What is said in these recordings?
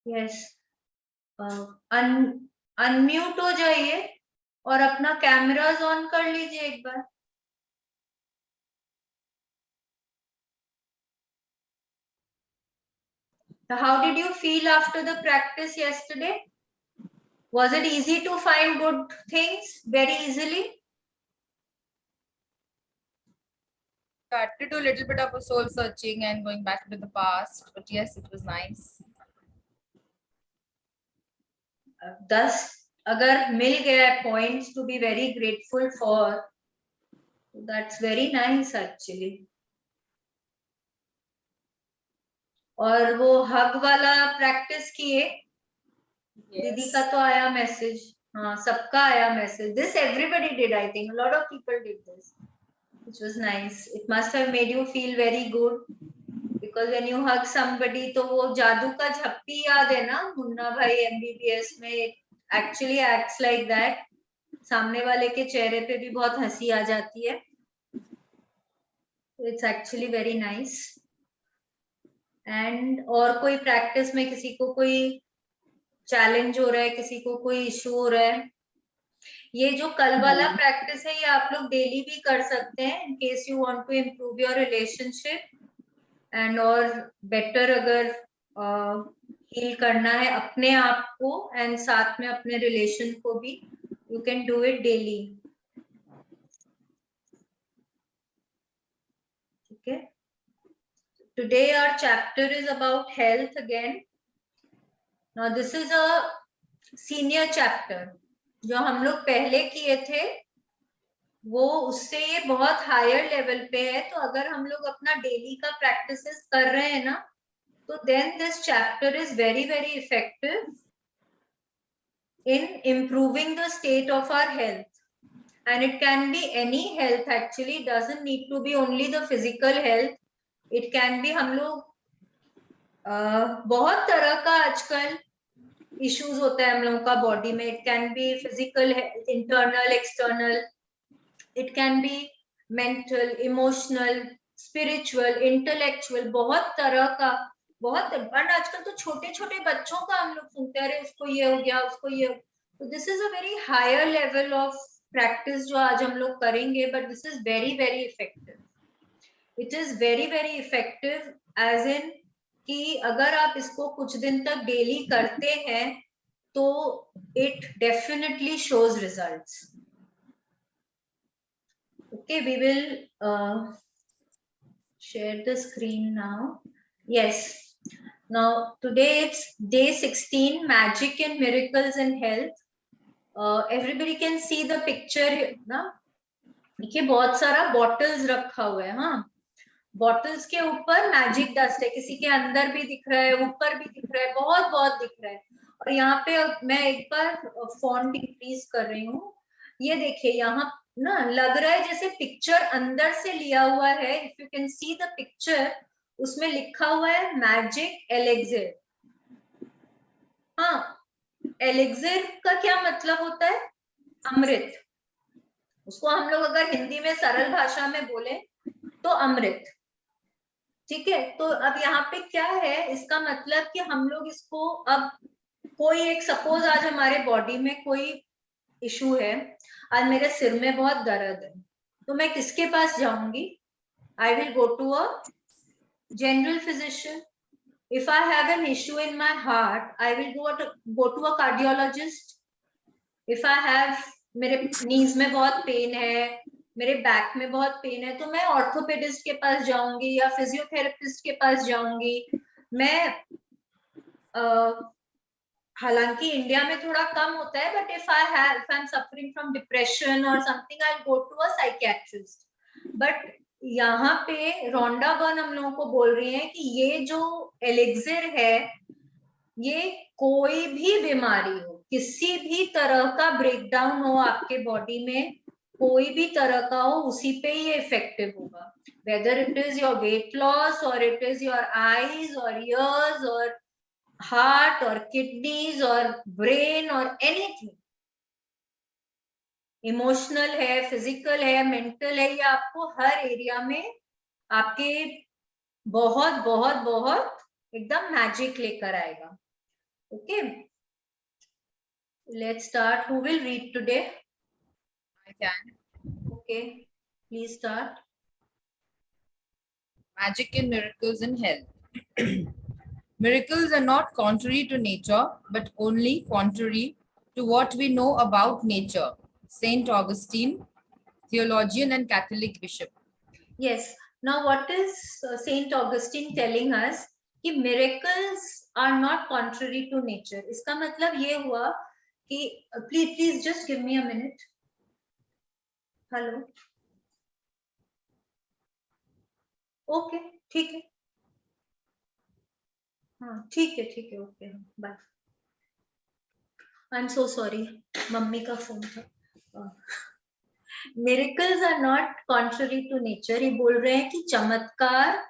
Yes, unmute हो जाइए और अपना कैमरास ऑन कर लीजिए एक बार। So how did you feel after the practice yesterday? Was it easy to find good things very easily? I had to do a little bit of a soul searching and going back to the past, but yes, it was nice. 10 अगर मिल गया points to be very grateful for, that's very nice actually. और वो हग वाला practice किए, दीदी का तो आया मैसेज, हाँ सबका आया message. This everybody did, I think a lot of people did this, which was nice. It must have made you feel very good because when you hug somebody, तो वो जादू का झप्पी याद है ना मुन्ना भाई MBBS में, actually acts like that. सामने वाले के चेहरे पे भी बहुत हंसी आ जाती है. It's actually very nice. And और कोई प्रैक्टिस में किसी को कोई चैलेंज हो रहा है, किसी को कोई इशू हो रहा है? ये जो कल वाला प्रैक्टिस है ये आप लोग डेली भी कर सकते हैं in case you want to improve your relationship and और बेटर अगर हील करना है अपने आप को एंड साथ में अपने रिलेशन को भी, you can do it daily. Okay. Today our chapter is about health again. Now this is a senior chapter. जो हम लोग पहले किए थे वो उससे ये बहुत हायर लेवल पे है. तो अगर हम लोग अपना डेली का प्रैक्टिसेस कर रहे हैं ना, तो then this chapter is very very effective in improving the state of our health. And it can be any health actually, doesn't need to be only the physical health. It can be हम लोग बहुत तरह का आजकल issues होता है हम लोगों का बॉडी में. It can be physical, internal, external. It can be mental, emotional, spiritual, intellectual, बहुत तरह का. बहुत बट आजकल तो छोटे छोटे बच्चों का हम लोग सुनते हैं, अरे उसको ये हो गया, उसको ये. तो this is a very higher level of practice जो आज हम लोग करेंगे, but this is very very effective. It is very very effective as in कि अगर आप इसको कुछ दिन तक डेली करते हैं तो it definitely shows results. Okay, we will share the screen now. Yes, now today it's day 16, magic and miracles in health. Everybody can see the picture ना. देखिए बहुत सारा बॉटल्स रखा हुआ है. हाँ, बॉटल्स के ऊपर मैजिक डस्ट है, किसी के अंदर भी दिख रहा है, ऊपर भी दिख रहा है, बहुत बहुत दिख रहा है. और यहाँ पे मैं एक बार फॉन्ट इंक्रीज कर रही हूँ. ये देखिए यहाँ ना लग रहा है जैसे पिक्चर अंदर से लिया हुआ है. If you can see the picture, उसमें लिखा हुआ है मैजिक एलेक्सिर. हाँ, एलेक्सिर का क्या मतलब होता है? अमृत. उसको हम लोग अगर हिंदी में सरल भाषा में बोले तो अमृत. ठीक है, तो अब यहाँ पे क्या है, इसका मतलब कि हम लोग इसको अब कोई एक, सपोज आज हमारे बॉडी में कोई इशू है, आज मेरे सिर में बहुत दर्द है, तो मैं किसके पास जाऊंगी? I will go to a general physician. If I have an issue in my heart, I will go to a cardiologist. If I have, मेरे नीज में बहुत पेन है, मेरे बैक में बहुत पेन है, तो मैं ऑर्थोपेडिस्ट के पास जाऊंगी या फिजियोथेरेपिस्ट के पास जाऊंगी. मैं हालांकि इंडिया में थोड़ा कम होता है, but if I am suffering from depression और something, I go to a psychiatrist. But यहाँ पे रोंडा बर्न हम लोगों को बोल रही है कि ये जो एलेक्सिर है, ये कोई भी बीमारी हो, किसी भी तरह का ब्रेकडाउन हो आपके बॉडी में, कोई भी तरह का हो, उसी पे ये इफेक्टिव होगा. Whether it is your weight loss और इट इज योर आईज और ईयर्स और हार्ट और किडनीज और ब्रेन और एनीथिंग. इमोशनल है, फिजिकल है, मेंटल है, ये आपको हर एरिया में आपके बहुत बहुत बहुत एकदम मैजिक लेकर आएगा. Okay, let's start. Who will read today? I can. Okay, please start. Magic and miracles in health. Miracles are not contrary to nature, but only contrary to what we know about nature. Saint Augustine, theologian and Catholic bishop. Yes. Now, what is Saint Augustine telling us? कि miracles are not contrary to nature. इसका मतलब ये हुआ कि please just give me a minute. Hello. Okay, ठीक है. हाँ, ठीक है. Okay, bye. I'm so sorry. Mummy का फोन था. Miracles are not contrary to nature. ये बोल रहे हैं कि चमत्कार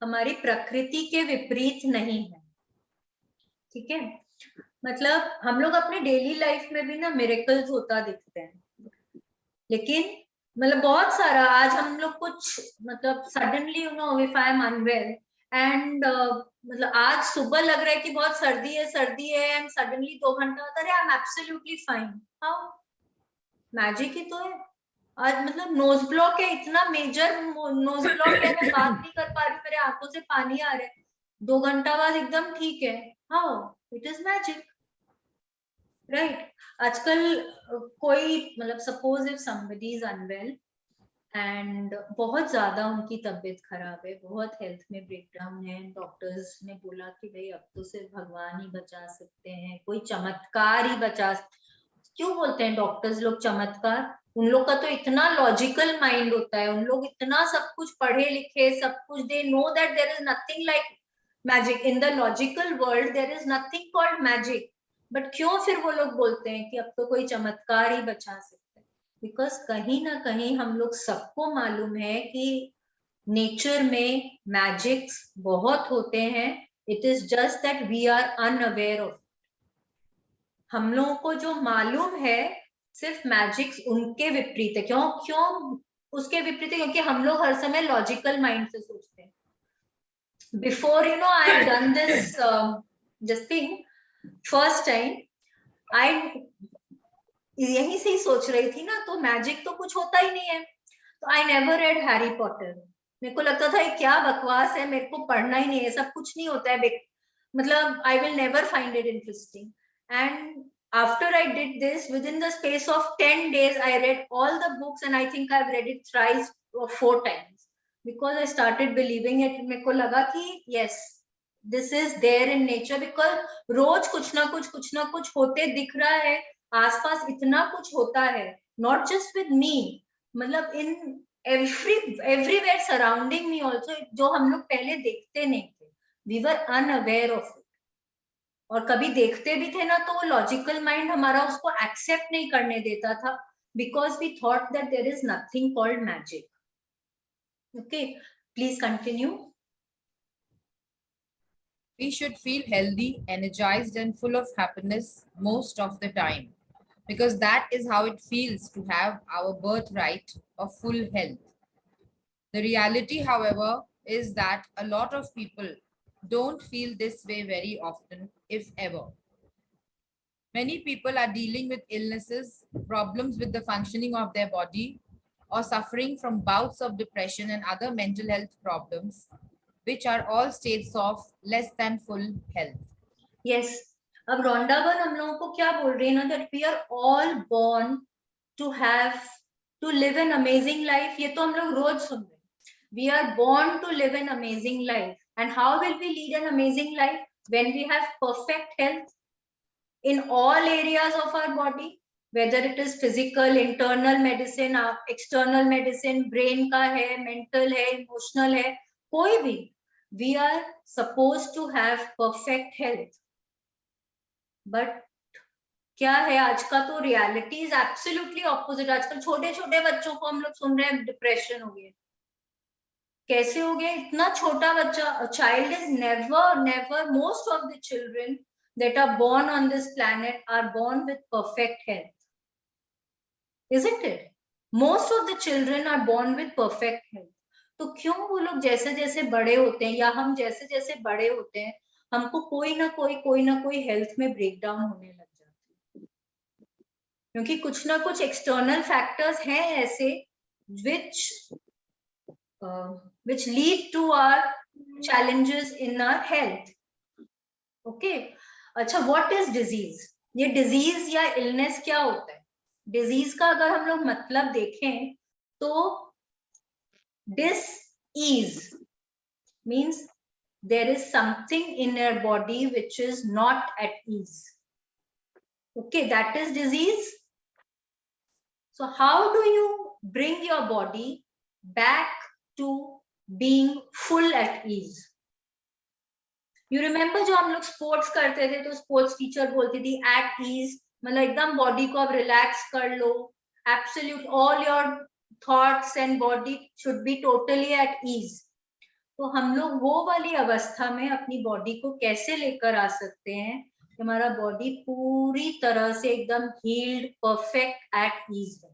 हमारी प्रकृति के विपरीत नहीं है. ठीक है, मतलब हम लोग अपने डेली लाइफ में भी ना मिरेकल्स होता दिखते हैं, लेकिन मतलब बहुत सारा आज हम लोग कुछ मतलब suddenly you know if I am unwell and मतलब आज सुबह लग रहा है कि बहुत सर्दी है एंड सडनली 2 घंटा होता है I am absolutely fine. How magic ही तो है. आज मतलब नोज ब्लॉक है, इतना मेजर नोज ब्लॉक है, मैं बात नहीं कर पा रही, मेरे आंखों से पानी आ रहा है, 2 घंटा बाद एकदम ठीक है. How it is magic, right? आजकल कोई मतलब suppose if somebody is unwell and बहुत ज्यादा उनकी तबीयत खराब है, बहुत हेल्थ में ब्रेकडाउन है, डॉक्टर्स ने बोला कि भाई अब तो सिर्फ भगवान ही बचा सकते हैं, कोई चमत्कार ही बचा. क्यों बोलते हैं डॉक्टर्स लोग चमत्कार? उन लोग का तो इतना लॉजिकल माइंड होता है, उन लोग इतना सब कुछ पढ़े लिखे, सब कुछ, they know that there is nothing like magic in the logical world, there is nothing called magic. But क्यों फिर वो लोग बोलते हैं कि अब तो कोई चमत्कार ही बचा सकते हैं? बिकॉज कहीं ना कहीं हम लोग सबको मालूम है कि नेचर में मैजिक्स बहुत होते हैं. It is just that we are unaware of. हम लोगों को जो मालूम है सिर्फ मैजिक्स उनके विपरीत है. क्यों उसके विपरीत है? क्योंकि हम लोग हर समय लॉजिकल माइंड से सोचते हैं. Before you know I have done this thing first time, I यहीं से ही सोच रही थी ना, तो मैजिक तो कुछ होता ही नहीं है. तो I never red Harry Potter. मेरे को लगता था ये क्या बकवास है, मेरे को पढ़ना ही नहीं है, सब कुछ नहीं होता है, मतलब I will never find it interesting. And after I did this, within the space of 10 days I read all the books and I think I've read it thrice or 4 times because I started believing it. मेरे को लगा कि yes, this is there in nature because रोज कुछ ना कुछ होते दिख रहा है, आसपास इतना कुछ होता है, not just with me, मतलब in everywhere surrounding me also, जो हम लोग पहले देखते नहीं थे. We were unaware of it. और कभी देखते भी थे ना तो वो लॉजिकल माइंड हमारा उसको एक्सेप्ट नहीं करने देता था because we thought that there is nothing called magic. Okay, please continue. We should feel healthy, energized, and full of happiness most of the time, because that is how it feels to have our birthright of full health. The reality, however, is that a lot of people don't feel this way very often, if ever. Many people are dealing with illnesses, problems with the functioning of their body, or suffering from bouts of depression and other mental health problems, which are all states of less than full health. Yes. अब रोंडावन हम लोगों को क्या बोल रही है ना, that we are all born to have to live an amazing life. ये तो हम लोग रोज सुन रहे हैं. We are born to live an amazing life. And how will we lead an amazing life? When we have perfect health in all areas of our body, whether it is physical, internal medicine, external medicine, brain का है, mental है, emotional है, कोई भी, we are supposed to have perfect health. But क्या है आज का तो रियलिटी इज एब्सोल्युटली ऑपोजिट. आजकल छोटे छोटे बच्चों को हम लोग सुन रहे हैं डिप्रेशन हो गया. कैसे हो गया? इतना छोटा बच्चा. Child is never most of the children that are born on this planet are born with perfect health, isn't it? Most of the children are born with perfect health. तो क्यों वो लोग जैसे जैसे बड़े होते हैं या हम जैसे जैसे बड़े होते हैं हमको कोई ना कोई हेल्थ में ब्रेकडाउन होने लग जाती है, क्योंकि कुछ ना कुछ एक्सटर्नल फैक्टर्स हैं ऐसे which lead to our challenges in our health. Okay, अच्छा, what is disease? ये disease या illness क्या होता है? Disease का अगर हम लोग मतलब देखें तो dis-ease means there is something in your body which is not at ease. Okay, that is disease. So how do you bring your body back to being full at ease? You remember जो हम लोग sports करते थे तो sports teacher बोलती थी at ease, मतलब एकदम बॉडी को आप रिलैक्स कर लो, absolute all your thoughts and body should be totally at ease. तो हम लोग वो वाली अवस्था में अपनी बॉडी को कैसे लेकर आ सकते हैं कि हमारा बॉडी पूरी तरह से एकदम हील्ड, परफेक्ट, एट ईज है.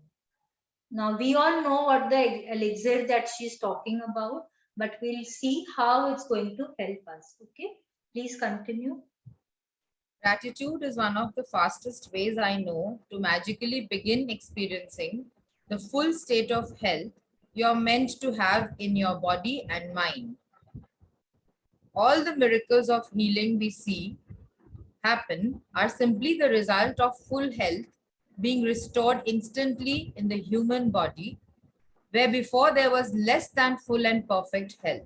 Now we all know what the elixir that she's talking about, but we'll see how it's going to help us. Okay, please continue. Gratitude is one of the fastest ways I know to magically begin experiencing the full state of health you're meant to have in your body and mind. All the miracles of healing we see happen are simply the result of full health being restored instantly in the human body, where before there was less than full and perfect health.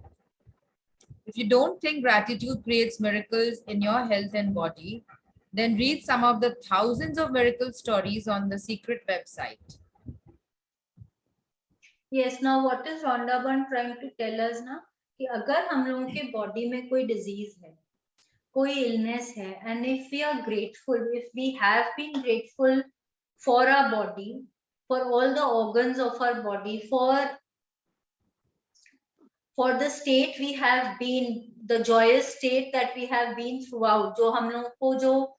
If you don't think gratitude creates miracles in your health and body, then read some of the thousands of miracle stories on the Secret website. Yes, now what is Rhonda Byrne trying to tell us ना कि अगर हम लोगों के body में कोई disease है, कोई इलनेस है, and if we are grateful, if we have been grateful for our body, for all the organs of our body, for the state we have been, the joyous state that we have been throughout, जो हम लोगों को जो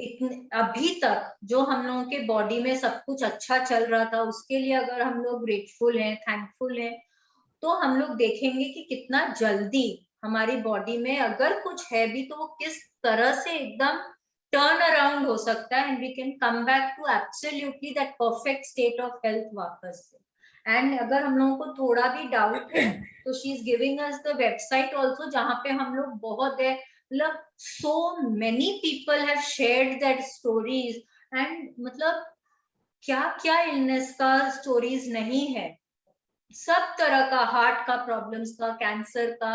अभी तक जो हम लोगों के बॉडी में सब कुछ अच्छा चल रहा था, उसके लिए अगर हम लोग ग्रेटफुल हैं, थैंकफुल हैं, तो हम लोग देखेंगे कि कितना जल्दी हमारी बॉडी में अगर कुछ है भी तो वो किस तरह से एकदम टर्न अराउंड हो सकता है, and we can come back to absolutely that perfect state of health वापस से. एंड अगर हम लोगों को थोड़ा भी डाउट है तो she is giving us the website also, जहाँ पे हम लोग बहुत है, मतलब so many people have shared their stories, and मतलब क्या क्या इलनेस का स्टोरीज नहीं है, सब तरह का, हार्ट का प्रॉब्लम्स का, कैंसर का,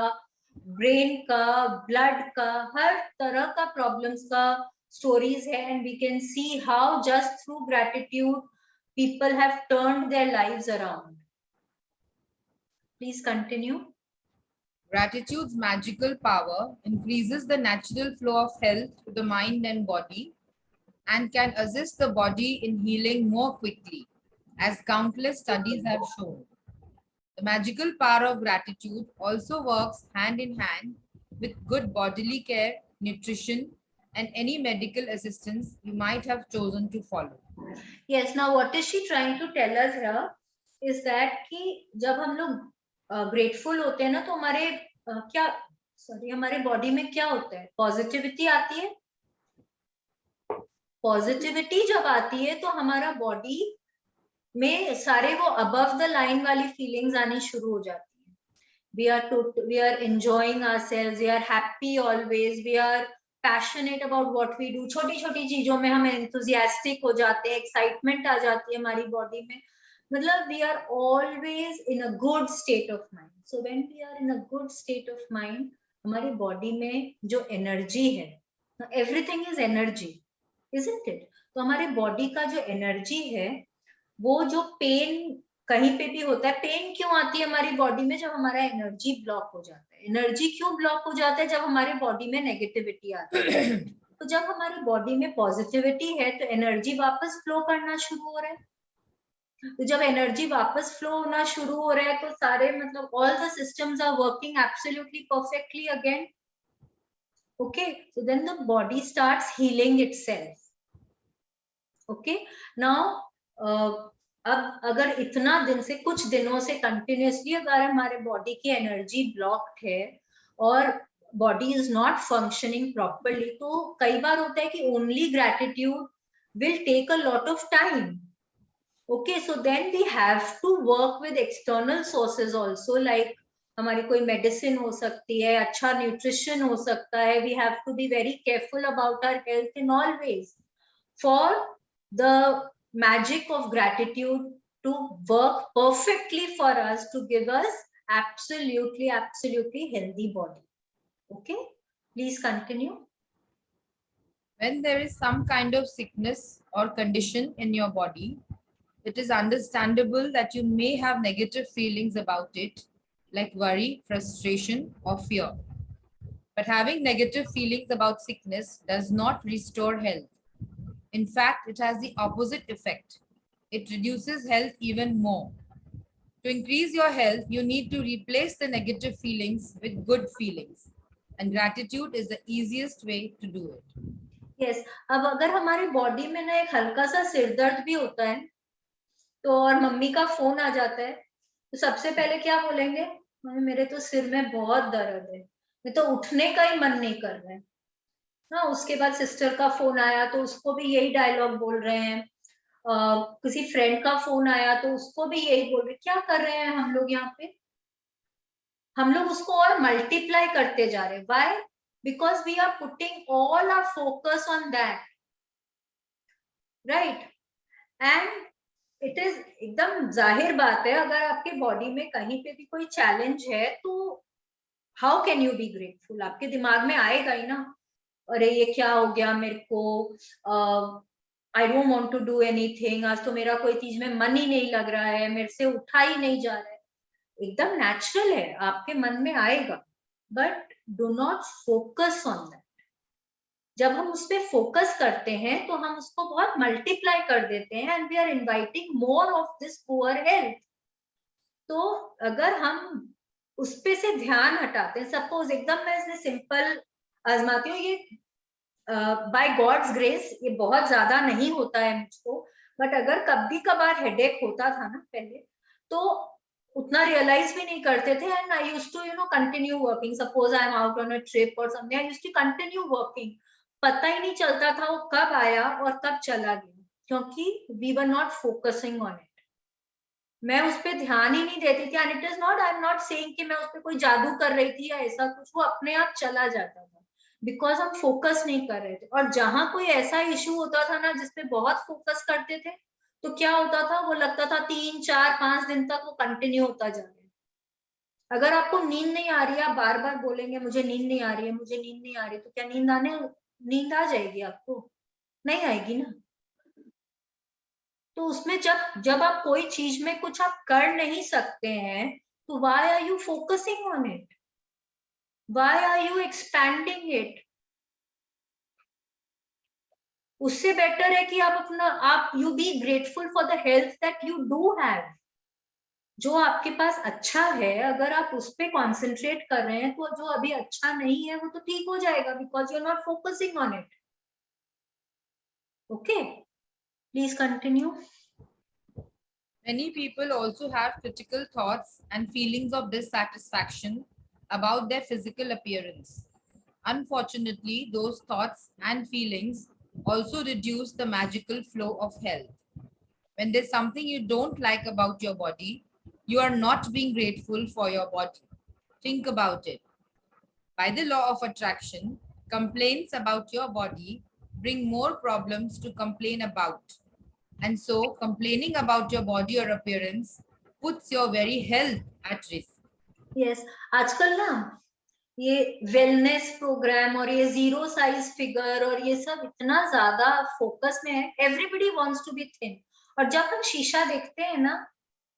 ब्रेन का, ब्लड का, हर तरह का प्रॉब्लम्स का स्टोरीज है. And we can see how just through gratitude people have turned their lives around. Please continue. Gratitude's magical power increases the natural flow of health to the mind and body and can assist the body in healing more quickly, as countless studies have shown. The magical power of gratitude also works hand in hand with good bodily care, nutrition, and any medical assistance you might have chosen to follow. Yes, now what is she trying to tell us here is that कि जब हम लोग grateful होते हैं ना तो हमारे body में क्या होता है, पॉजिटिविटी आती है. पॉजिटिविटी जब आती है तो हमारा बॉडी में सारे वो अबव द लाइन वाली फीलिंग्स आनी शुरू हो जाती है. we are enjoying ourselves, we are happy always, we are passionate about what we do. छोटी छोटी चीजों में हम एंथुजियास्टिक हो जाते हैं, एक्साइटमेंट आ जाती है हमारी बॉडी में, मतलब we are always in a good state of mind. So when we are in a good state of mind, हमारी बॉडी में जो एनर्जी है, everything is energy, isn't it? तो हमारी बॉडी का जो एनर्जी है, वो जो पेन कहीं पे भी होता है, पेन क्यों आती है हमारी बॉडी में? जब हमारा एनर्जी ब्लॉक हो जाता है. एनर्जी क्यों ब्लॉक हो जाता है? जब हमारे बॉडी में नेगेटिविटी आती है. तो जब हमारी बॉडी में पॉजिटिविटी है तो एनर्जी वापस फ्लो करना शुरू हो रहा है. तो जब एनर्जी वापस फ्लो होना शुरू हो रहा है तो सारे मतलब all the systems are working absolutely perfectly again. Okay, so then the body starts healing itself. Okay, now अब अगर इतना दिन से, कुछ दिनों से कंटिन्यूसली अगर हमारे बॉडी की एनर्जी ब्लॉक्ड है और body is not functioning properly, तो कई बार होता है कि only gratitude will take a lot of time. Okay, so then we have to work with external sources also, like हमारी कोई मेडिसिन हो सकती है, अच्छा न्यूट्रिशन हो सकता है. We have to be very careful about our health in all ways for the magic of gratitude to work perfectly for us, to give us absolutely healthy body. Okay, please continue. When there is some kind of sickness or condition in your body, it is understandable that you may have negative feelings about it, like worry, frustration, or fear. But having negative feelings about sickness does not restore health. In fact, it has the opposite effect. It reduces health even more. To increase your health, you need to replace the negative feelings with good feelings. And gratitude is the easiest way to do it. Yes, अब अगर हमारे body में ना एक हल्का सा सिर दर्द भी होता है, तो और मम्मी का फोन आ जाता है, तो सबसे पहले क्या बोलेंगे? मम्मी मेरे तो सिर में बहुत दर्द है, मैं तो उठने का ही मन नहीं कर रहा है ना. उसके बाद सिस्टर का फोन आया तो उसको भी यही डायलॉग बोल रहे हैं. किसी फ्रेंड का फोन आया तो उसको भी यही बोल रहे. क्या कर रहे हैं हम लोग यहाँ पे? हम लोग उसको और मल्टीप्लाई करते जा रहे हैं. Why? Because we are putting all our focus on that, right? And it is एकदम जाहिर बात है, अगर आपके बॉडी में कहीं पे भी कोई चैलेंज है तो how can you be grateful? आपके दिमाग में आएगा ही ना, अरे ये क्या हो गया मेरे को, I don't want to do anything, आज तो मेरा कोई चीज में मन ही नहीं लग रहा है, मेरे से उठा ही नहीं जा रहा है. एकदम नेचुरल है, आपके मन में आएगा, but do not focus on that. जब हम उस पर फोकस करते हैं तो हम उसको बहुत मल्टीप्लाई कर देते हैं, and we are inviting more of this poor health. तो अगर हम उस पे से ध्यान हटाते हैं, सपोज एकदम मैं इसमें सिंपल आजमाती हूँ, ये बाय गॉड्स ग्रेस ये बहुत ज्यादा नहीं होता है मुझको, बट अगर कभी कभार हेडेक होता था ना पहले, तो उतना रियलाइज भी नहीं करते थे, and I used to continue working. Suppose I am out on a trip और something, I used to continue working. पता ही नहीं चलता था वो कब आया और कब चला गया, क्योंकि we were not focusing on it. मैं उस पर ध्यान ही नहीं देती थी. And it is not, I am not saying कि मैं उस पर कोई जादू कर रही थी या ऐसा कुछ, वो अपने आप चला जाता था बिकॉज हम फोकस नहीं कर रहे थे. और जहां कोई ऐसा इशू होता था ना जिसपे बहुत फोकस करते थे, तो क्या होता था, वो लगता था 3 4 5 दिन तक वो कंटिन्यू होता जा रहा है. अगर आपको नींद नहीं आ रही है, आप बार बार बोलेंगे मुझे नींद नहीं आ रही है, मुझे नींद नहीं आ रही है, तो क्या नींद आ जाएगी आपको? नहीं आएगी ना. तो उसमें जब जब आप कोई चीज में कुछ आप कर नहीं सकते हैं, तो why are you focusing on it? Why are you expanding it? उससे बेटर है कि आप you be grateful for the health that you do have. जो आपके पास अच्छा है, अगर आप उस पर कॉन्सेंट्रेट कर रहे हैं, तो जो अभी अच्छा नहीं है वो तो ठीक हो जाएगा, because you are not focusing on it. Okay, please continue. Many people also have critical thoughts and feelings of dissatisfaction about their physical appearance. Unfortunately, those thoughts and feelings also reduce the magical flow of health. When there's something you don't like about your body, you are not being grateful for your body. Think about it. By the law of attraction, complaints about your body bring more problems to complain about. And so, complaining about your body or appearance puts your very health at risk. Yes, आजकल ना ये wellness programme और ये zero size figure और ये सब इतना ज्यादा फोकस में है. Everybody wants to be thin. और जब हम शीशा देखते हैं ना,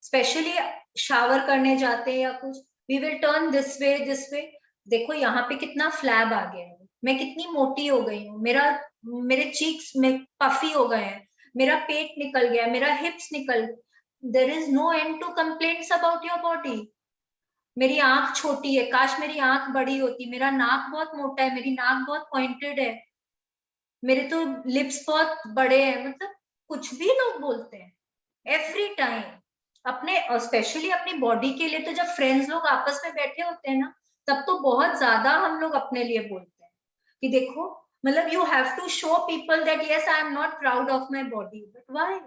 स्पेशली शावर करने जाते हैं या कुछ, we will turn this way. देखो यहाँ पे कितना फ्लैब आ गया है, मैं कितनी मोटी हो गई हूँ, मेरे चीक्स में पफी हो गए हैं, मेरा पेट निकल गया, मेरा हिप्स निकल. There is no end to complaints about your body. मेरी आंख छोटी है, काश मेरी आंख बड़ी होती, मेरा नाक बहुत मोटा है, मेरी नाक बहुत पॉइंटेड है, मेरे तो लिप्स बहुत बड़े हैं. मतलब कुछ भी लोग बोलते हैं एवरी टाइम अपने, स्पेशली अपनी बॉडी के लिए. तो जब फ्रेंड्स लोग आपस में बैठे होते हैं ना, तब तो बहुत ज्यादा हम लोग अपने लिए बोलते हैं कि देखो, मतलब you have to show people that yes I am not proud of my body, but why?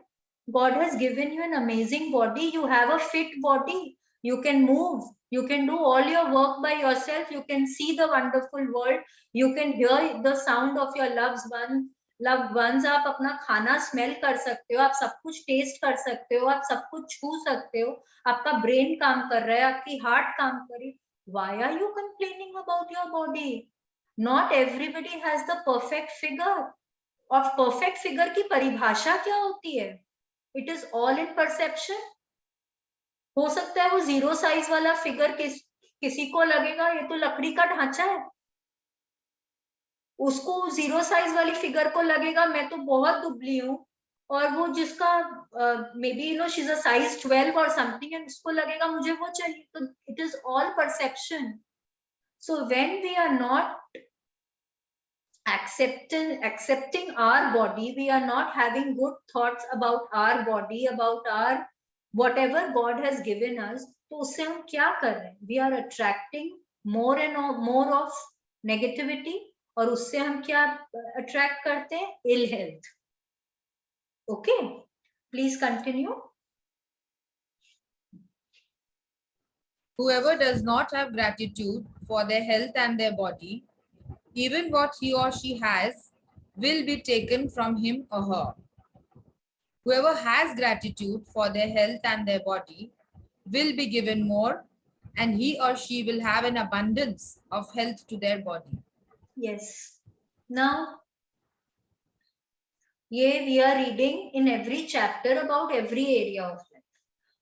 God has given you an amazing body. You have a fit body. You can move. You can do all your work by yourself. You can see the wonderful world. You can hear the sound of your loved ones. आप अपना खाना smell कर सकते हो, आप सब कुछ test कर सकते हो, आप सब कुछ छू सकते हो, आपका ब्रेन काम कर रहा है, आपकी हार्ट काम कर रही है. Why are you complaining about your body? Not everybody has the perfect figure. और परफेक्ट फिगर की परिभाषा क्या होती है? It is all in perception. हो सकता है वो 0 साइज वाला फिगर किसी को लगेगा ये तो लकड़ी का ढांचा है, उसको 0 साइज वाली फिगर को लगेगा मैं तो बहुत दुबली हूँ, और वो जिसका may be she is a size 12 और समथिंग, एंड उसको लगेगा मुझे वो चाहिए. तो it is all perception. So when we are not accepting our body, we are not having good thoughts about our body, about our whatever God has given us, तो उससे हम क्या कर रहे हैं? We are attracting more and more of negativity, और उससे हम क्या attract करते हैं? Ill health. Okay, please continue. Whoever does not have gratitude for their health and their body, even what he or she has will be taken from him or her. Whoever has gratitude for their health and their body will be given more, and he or she will have an abundance of health to their body. Yes. Now, we are reading in every chapter about every area of life.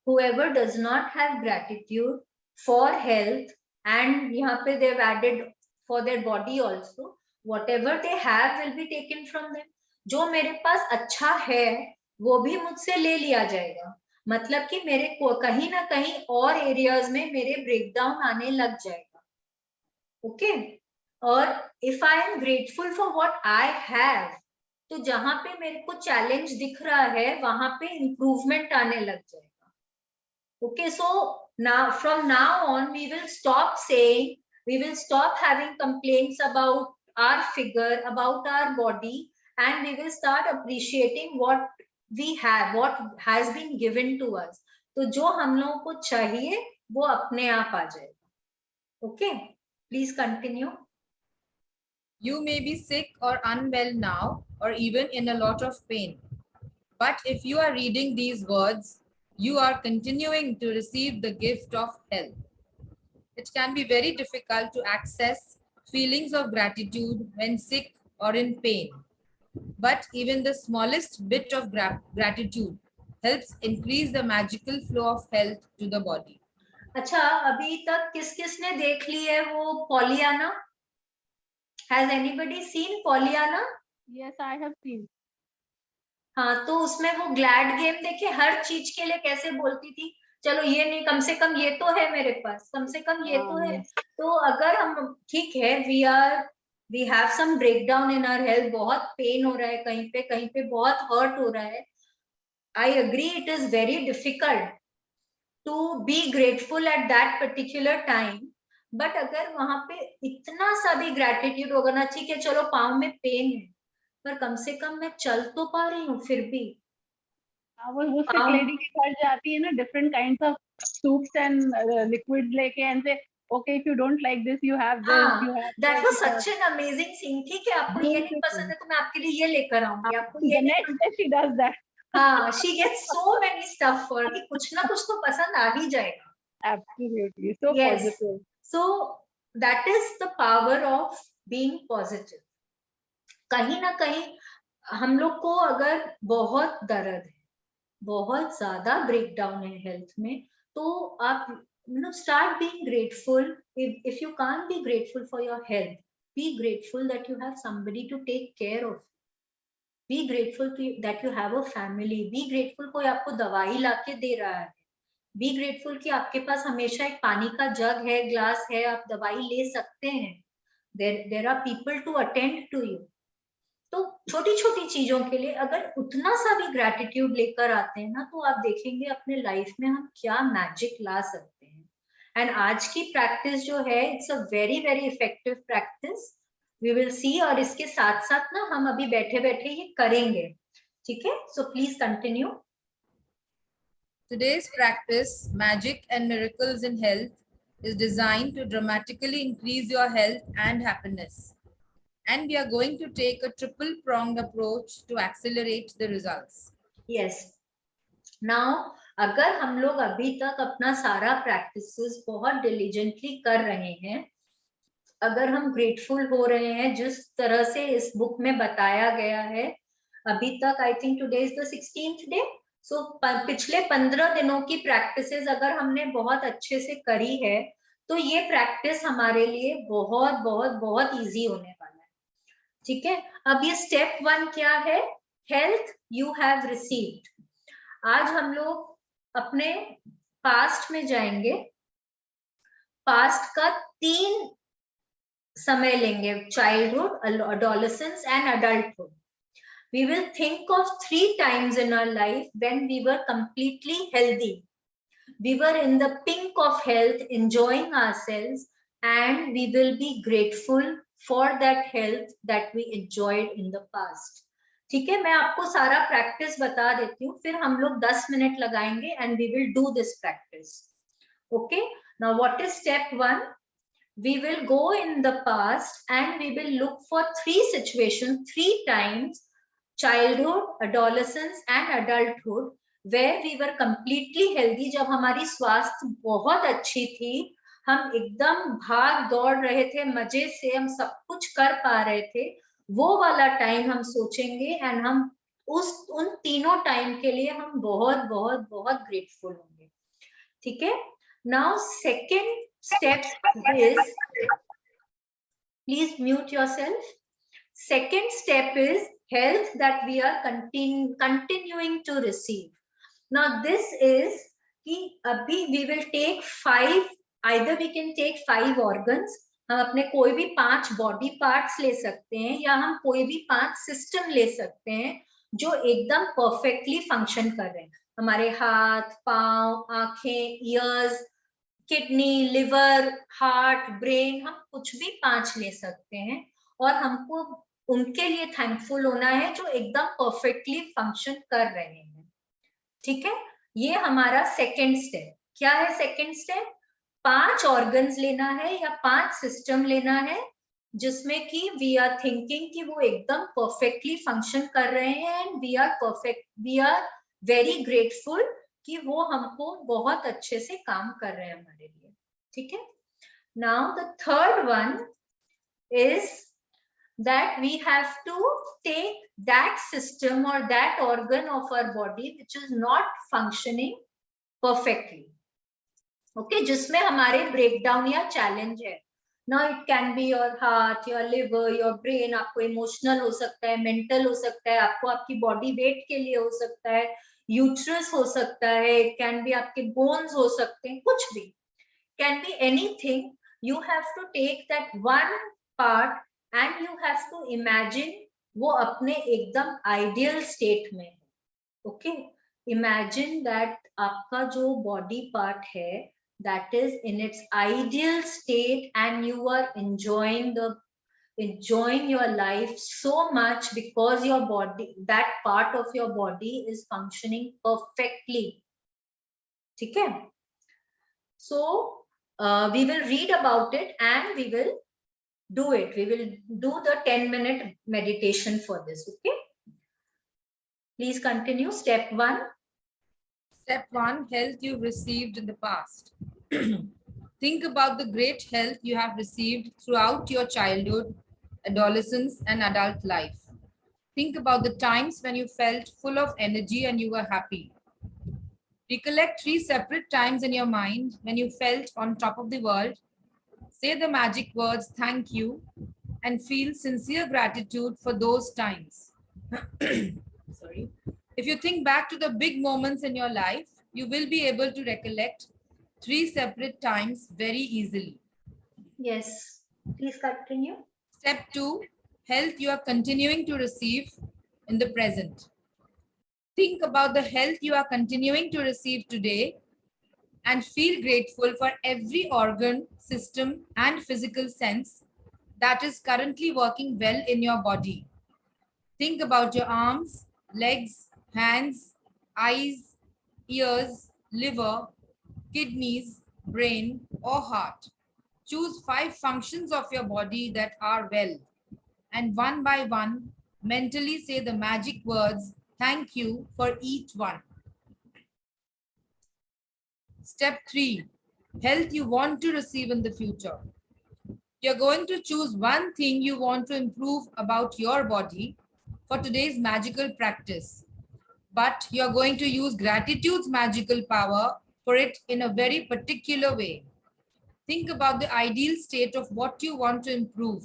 Whoever does not have gratitude for health, and यहाँ पे they've added for their body also, whatever they have will be taken from them. जो मेरे पास अच्छा है वो भी मुझसे ले लिया जाएगा. मतलब कि मेरे को कहीं ना कहीं और एरियाज में मेरे ब्रेकडाउन आने लग जाएगा. ओके. और if I am grateful for what I have, तो जहां पे मेरे को चैलेंज दिख रहा है वहां पे इंप्रूवमेंट आने लग जाएगा. Okay, so now from now on we will stop saying, we will stop having complaints about our figure, about our body, and we will start appreciating what we have, what has been given to us. तो जो हम लोगों को चाहिए वो अपने आप आ जाएगा. Okay, please continue. You may be sick or unwell now, or even in a lot of pain. But if you are reading these words, you are continuing to receive the gift of health. It can be very difficult to access feelings of gratitude when sick or in pain. But even the smallest bit of gratitude helps increase the magical flow of health to the body. अच्छा, अभी तक किस किसने देख ली है वो Pollyanna? Has anybody seen Pollyanna? Yes, I have seen. हाँ, तो उसमें वो ग्लैड गेम देखे, हर चीज के लिए कैसे बोलती थी, चलो ये नहीं, कम से कम ये तो है मेरे पास, कम से कम ये तो है. तो अगर हम ठीक है, we have some breakdown in our health, बहुत पेन हो रहा है कहीं पे बहुत हर्ट हो रहा है. I agree, it is very difficult to be grateful at that particular time. But अगर वहां पे इतना सा भी ग्रेटिट्यूड होगा ना, ठीक है चलो पाँव में पेन है पर कम से कम मैं चल तो पा रही हूँ फिर भी. वो सिक लेडी के घर जाती है ना, different kinds of soups and liquid लेके, and say okay if you don't like this you have this, you have that was such an amazing scene. ठीक है, आपको ये नहीं पसंद है तो मैं आपके लिए ये लेकर आऊंगी, आपको ये next day she does that. हाँ, she gets so many stuff for, कि कुछ ना कुछ तो पसंद आ ही जाएगा. Absolutely, so yes. positive. So that is the power of being positive. कहीं ना कहीं हम लोग को अगर बहुत दर्द है, बहुत ज्यादा ब्रेकडाउन है हेल्थ में, तो आप start being grateful. If you can't be grateful for your health, be grateful that you have somebody to take care of. Be grateful that you have a family. Be grateful कोई आपको दवाई लाके दे रहा है. Be grateful कि आपके पास हमेशा एक पानी का जग है, ग्लास है, आप दवाई ले सकते हैं. There are people to attend to you. तो छोटी छोटी चीजों के लिए अगर उतना सा भी ग्रैटिट्यूड लेकर आते हैं ना, तो आप देखेंगे अपने लाइफ में हम क्या मैजिक ला सकते हैं. एंड आज की प्रैक्टिस जो है it's a very very effective practice, we will see. और इसके साथ साथ ना हम अभी बैठे बैठे ये करेंगे, ठीक है? So please continue. Today's practice, Magic and Miracles in Health, is designed to dramatically increase your health and happiness. And we are going to take a triple-pronged approach to accelerate the results. Yes, now अगर हम लोग अभी तक अपना सारा practices बहुत diligently कर रहे हैं, अगर हम ग्रेटफुल हो रहे हैं जिस तरह से इस बुक में बताया गया है अभी तक, I think today is the 16th day, so पिछले 15 दिनों की प्रैक्टिसेस अगर हमने बहुत अच्छे से करी है तो ये प्रैक्टिस हमारे लिए बहुत बहुत बहुत इजी होने वाला है, ठीक है? अब ये स्टेप 1 क्या है? Health you have received. आज हम लोग अपने पास्ट में जाएंगे, पास्ट का 3 समय लेंगे, childhood, adolescence and adulthood. We will think of 3 times in our life when we were completely healthy. We were in the pink of health, enjoying ourselves, and we will be grateful for that health that we enjoyed in the past. ठीक है, मैं आपको सारा practice बता देती हूँ, फिर हम लोग 10 मिनट लगाएंगे and we will do this practice. Okay, now what is step 1? We will go in the past and we will look for 3 situations, 3 times, childhood, adolescence and adulthood, where we were completely healthy, जब हमारी स्वास्थ्य बहुत अच्छी थी, हम एकदम भाग दौड़ रहे थे, मजे से हम सब कुछ कर पा रहे थे, वो वाला टाइम हम सोचेंगे एंड हम उन तीनों टाइम के लिए हम बहुत बहुत बहुत ग्रेटफुल होंगे, ठीक है? Now second step is, please mute yourself. Second step is health that we are continuing to receive. Now this is कि अभी we will take 5, either we can take 5 organs, हम अपने कोई भी 5 बॉडी पार्ट्स ले सकते हैं या हम कोई भी 5 सिस्टम ले सकते हैं जो एकदम परफेक्टली फंक्शन कर रहे हैं, हमारे हाथ, पांव, आंखें, years, kidney, liver, heart, brain, हम कुछ भी 5 ले सकते हैं और हमको उनके लिए थैंकफुल होना है जो एकदम परफेक्टली फंक्शन कर रहे हैं, ठीक है? ये हमारा सेकेंड स्टेप। क्या है सेकेंड स्टेप? 5 ऑर्गन्स लेना है या 5 सिस्टम लेना है जिसमें कि वी आर थिंकिंग कि वो एकदम परफेक्टली फंक्शन कर रहे हैं and we are very grateful कि वो हमको बहुत अच्छे से काम कर रहे हैं हमारे लिए, ठीक है? Now the third one is that we have to take that system or that organ of our body which is not functioning perfectly, okay, जिसमें हमारे breakdown या challenge है. Now it can be your heart, your liver, your brain, आपको emotional हो सकता है, mental हो सकता है, आपको आपकी body weight के लिए हो सकता है, uterus हो सकता है, it can be आपके bones हो सकते हैं, कुछ भी, can be anything. You have to take that one part and you have to imagine वो अपने एकदम ideal state में है, okay? Imagine that आपका जो body part है that is in its ideal state and you are enjoying your life so much because your body, that part of your body is functioning perfectly, ठीक है? So we will read about it and we will do it. We will do the 10-minute meditation for this, okay? Please continue. Step 1. Step 1, health you've received in the past. Think about the great health you have received throughout your childhood, adolescence, and adult life. Think about the times when you felt full of energy and you were happy. Recollect 3 separate times in your mind when you felt on top of the world. Say the magic words, thank you, and feel sincere gratitude for those times. Sorry. If you think back to the big moments in your life, you will be able to recollect 3 separate times very easily. Yes, please continue. Step 2, health you are continuing to receive in the present. Think about the health you are continuing to receive today and feel grateful for every organ, system, and physical sense that is currently working well in your body. Think about your arms, legs, hands, eyes, ears, liver, kidneys, brain, or heart. Choose 5 functions of your body that are well, and one by one, mentally say the magic words, thank you, for each one. Step 3, health you want to receive in the future. You're going to choose one thing you want to improve about your body for today's magical practice. But you're going to use gratitude's magical power for it in a very particular way. Think about the ideal state of what you want to improve.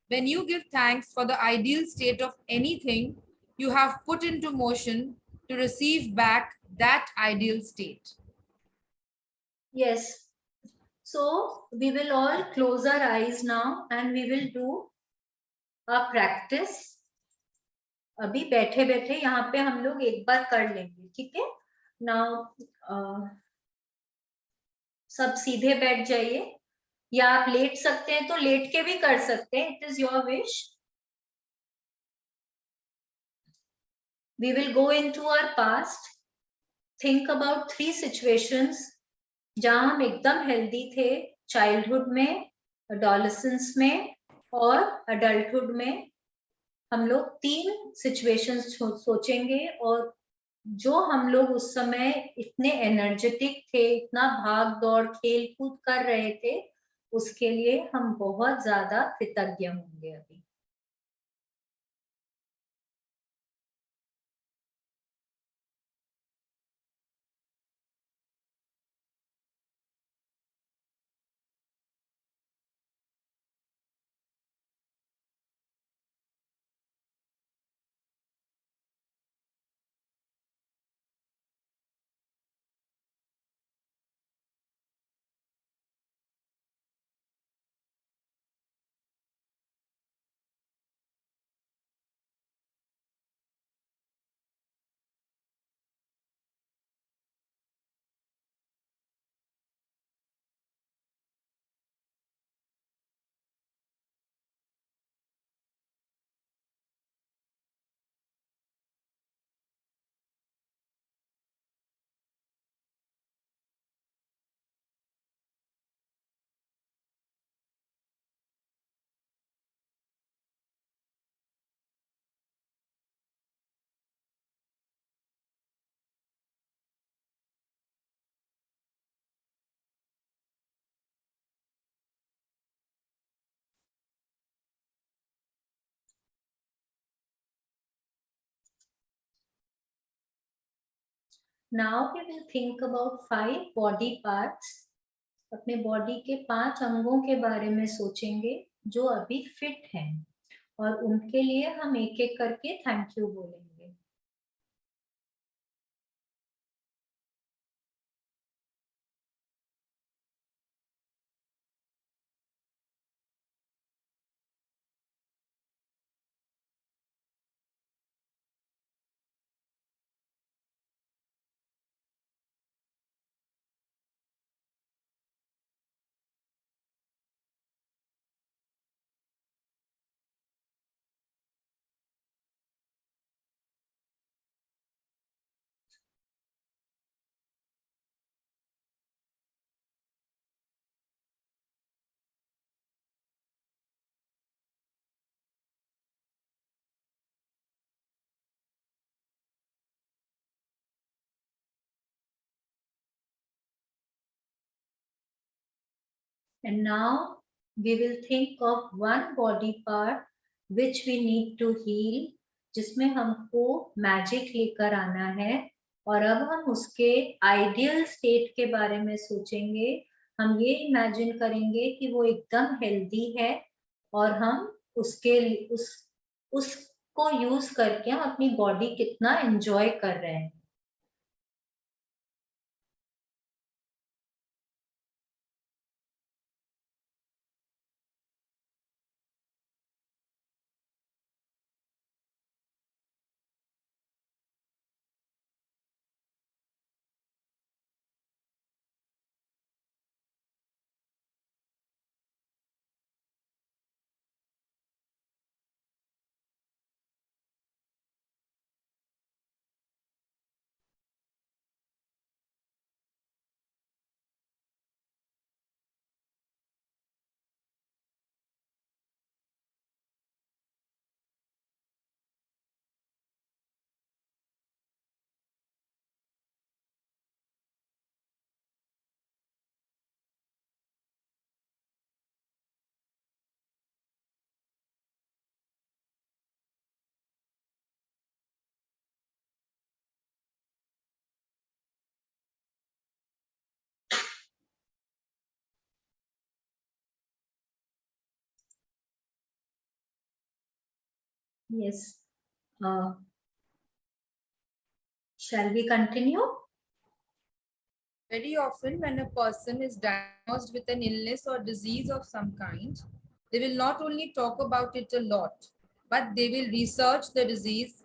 When you give thanks for the ideal state of anything, you have put into motion to receive back that ideal state. Yes. So we will all close our eyes now and we will do a practice. अभी बैठे बैठे यहाँ पे हम लोग एक बार कर लेंगे, ठीक है? नाउ सब सीधे बैठ जाइए, या आप लेट सकते हैं तो लेट के भी कर सकते हैं, it is your wish. We will go into our past. Think about 3 situations जहां हम एकदम हेल्दी थे, चाइल्डहुड में, एडोलेसेंस में और अडल्टहुड में. हम लोग 3 सिचुएशंस सोचेंगे और जो हम लोग उस समय इतने एनर्जेटिक थे, इतना भाग दौड़ खेल कूद कर रहे थे, उसके लिए हम बहुत ज्यादा कृतज्ञ होंगे अभी. Now we will think about 5 body parts. अपने बॉडी के 5 अंगों के बारे में सोचेंगे जो अभी फिट हैं और उनके लिए हम एक एक करके थैंक यू बोलेंगे. And now we will think of one body part which we need to heal, जिसमें हमको मैजिक लेकर आना है और अब हम उसके आइडियल स्टेट के बारे में सोचेंगे. हम ये इमेजिन करेंगे कि वो एकदम हेल्दी है और हम उसके उसको यूज करके हम अपनी बॉडी कितना एंजॉय कर रहे हैं. Yes. Shall we continue? Very often, when a person is diagnosed with an illness or disease of some kind, they will not only talk about it a lot, but they will research the disease,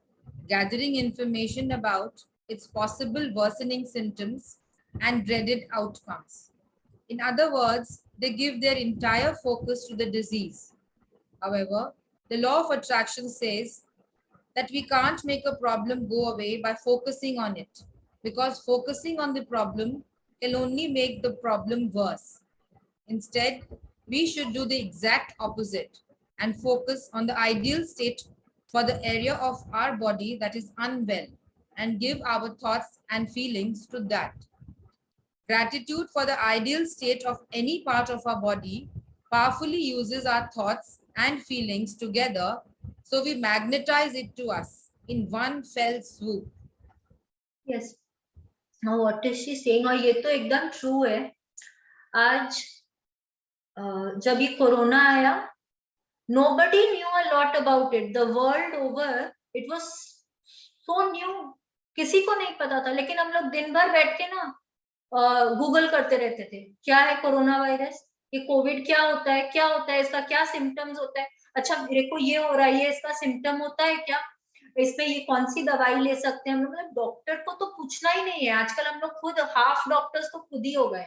gathering information about its possible worsening symptoms and dreaded outcomes. In other words, they give their entire focus to the disease. However, the law of attraction says that we can't make a problem go away by focusing on it, because focusing on the problem can only make the problem worse. Instead, we should do the exact opposite and focus on the ideal state for the area of our body that is unwell and give our thoughts and feelings to that. Gratitude for the ideal state of any part of our body powerfully uses our thoughts and feelings together, so we magnetize it to us in one fell swoop. Yes. Now what is she saying? और ये तो एकदम true है. आज जब ये corona आया, nobody knew a lot about it. The world over, it was so new. किसी को नहीं पता था, लेकिन हम लोग दिन भर बैठ के ना गूगल करते रहते थे, क्या है कोरोना वायरस, ये कोविड क्या होता है, इसका क्या सिम्टम्स होता है, अच्छा मेरे को ये हो रहा है, ये इसका सिम्टम होता है क्या, इसमें ये कौन सी दवाई ले सकते हैं हम लोग. मतलब डॉक्टर को तो पूछना ही नहीं है आजकल. हम लोग खुद हाफ डॉक्टर्स तो खुद ही हो गए.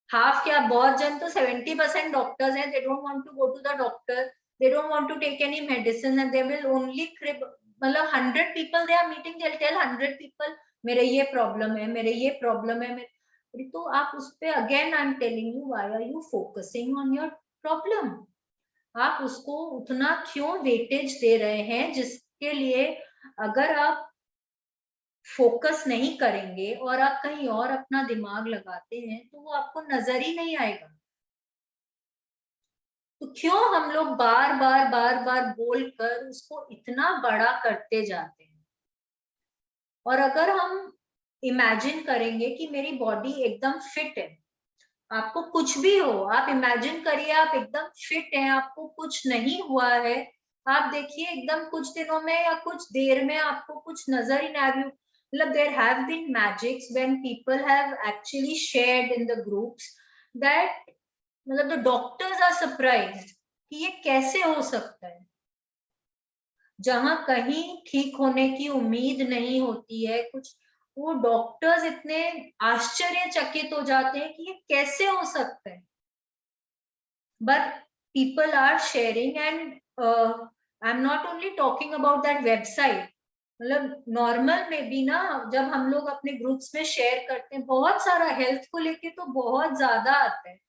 हाफ क्या, बहुत जन तो 70% डॉक्टर्स हैं. They don't want to go to the doctor, they don't want to take any medicine and they will only crib. मतलब 100 people they are meeting, they will tell 100 people मेरे ये प्रॉब्लम है, मेरे ये प्रॉब्लम है. तो आप उस पे again I am telling you, why are you focusing on your problem? आप उसको उतना क्यों वेटेज दे रहे हैं, जिसके लिए अगर आप फोकस नहीं करेंगे और आप कहीं और अपना दिमाग लगाते हैं तो वो आपको नजर ही नहीं आएगा. तो क्यों हम लोग बार बार बोलकर उसको इतना बड़ा करते जाते हैं? और अगर हम इमेजिन करेंगे कि मेरी बॉडी एकदम फिट है, आपको कुछ भी हो, आप इमेजिन करिए आप एकदम फिट हैं, आपको कुछ नहीं हुआ है, आप देखिए एकदम कुछ दिनों में या कुछ देर में आपको कुछ नजर ही ना आए. मतलब there have been magics when people have actually shared in the groups that मतलब the doctors are surprised कि ये कैसे हो सकता है. जहां कहीं ठीक होने की उम्मीद नहीं होती है कुछ, वो डॉक्टर्स इतने आश्चर्यचकित हो जाते हैं कि ये कैसे हो सकता है. But people are sharing and I'm not only talking about that website. मतलब नॉर्मल में भी ना जब हम लोग अपने ग्रुप्स में शेयर करते हैं, बहुत सारा हेल्थ को लेके तो बहुत ज्यादा आता है.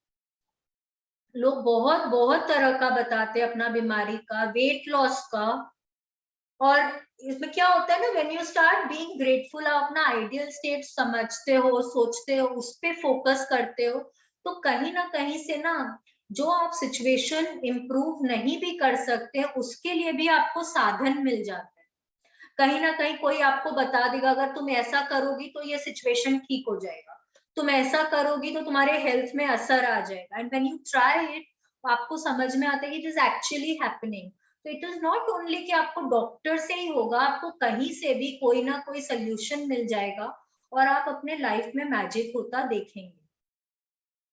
लोग बहुत बहुत तरह का बताते हैं, अपना बीमारी का, वेट लॉस का. और इसमें क्या होता है ना, when you start being grateful, आप अपना आइडियल स्टेट समझते हो, सोचते हो, उस पे फोकस करते हो, तो कहीं ना कहीं से ना जो आप सिचुएशन इम्प्रूव नहीं भी कर सकते, उसके लिए भी आपको साधन मिल जाता है. कहीं ना कहीं कोई आपको बता देगा, अगर तुम ऐसा करोगी तो ये सिचुएशन ठीक हो जाएगा, तुम ऐसा करोगी तो तुम्हारे हेल्थ में असर आ जाएगा. And when you try it, आपको समझ में आता है कि इट इज एक्चुअली हैपनिंग. तो इट इज नॉट ओनली कि आपको डॉक्टर से ही होगा, आपको कहीं से भी कोई ना कोई सोल्यूशन मिल जाएगा और आप अपने लाइफ में मैजिक होता देखेंगे.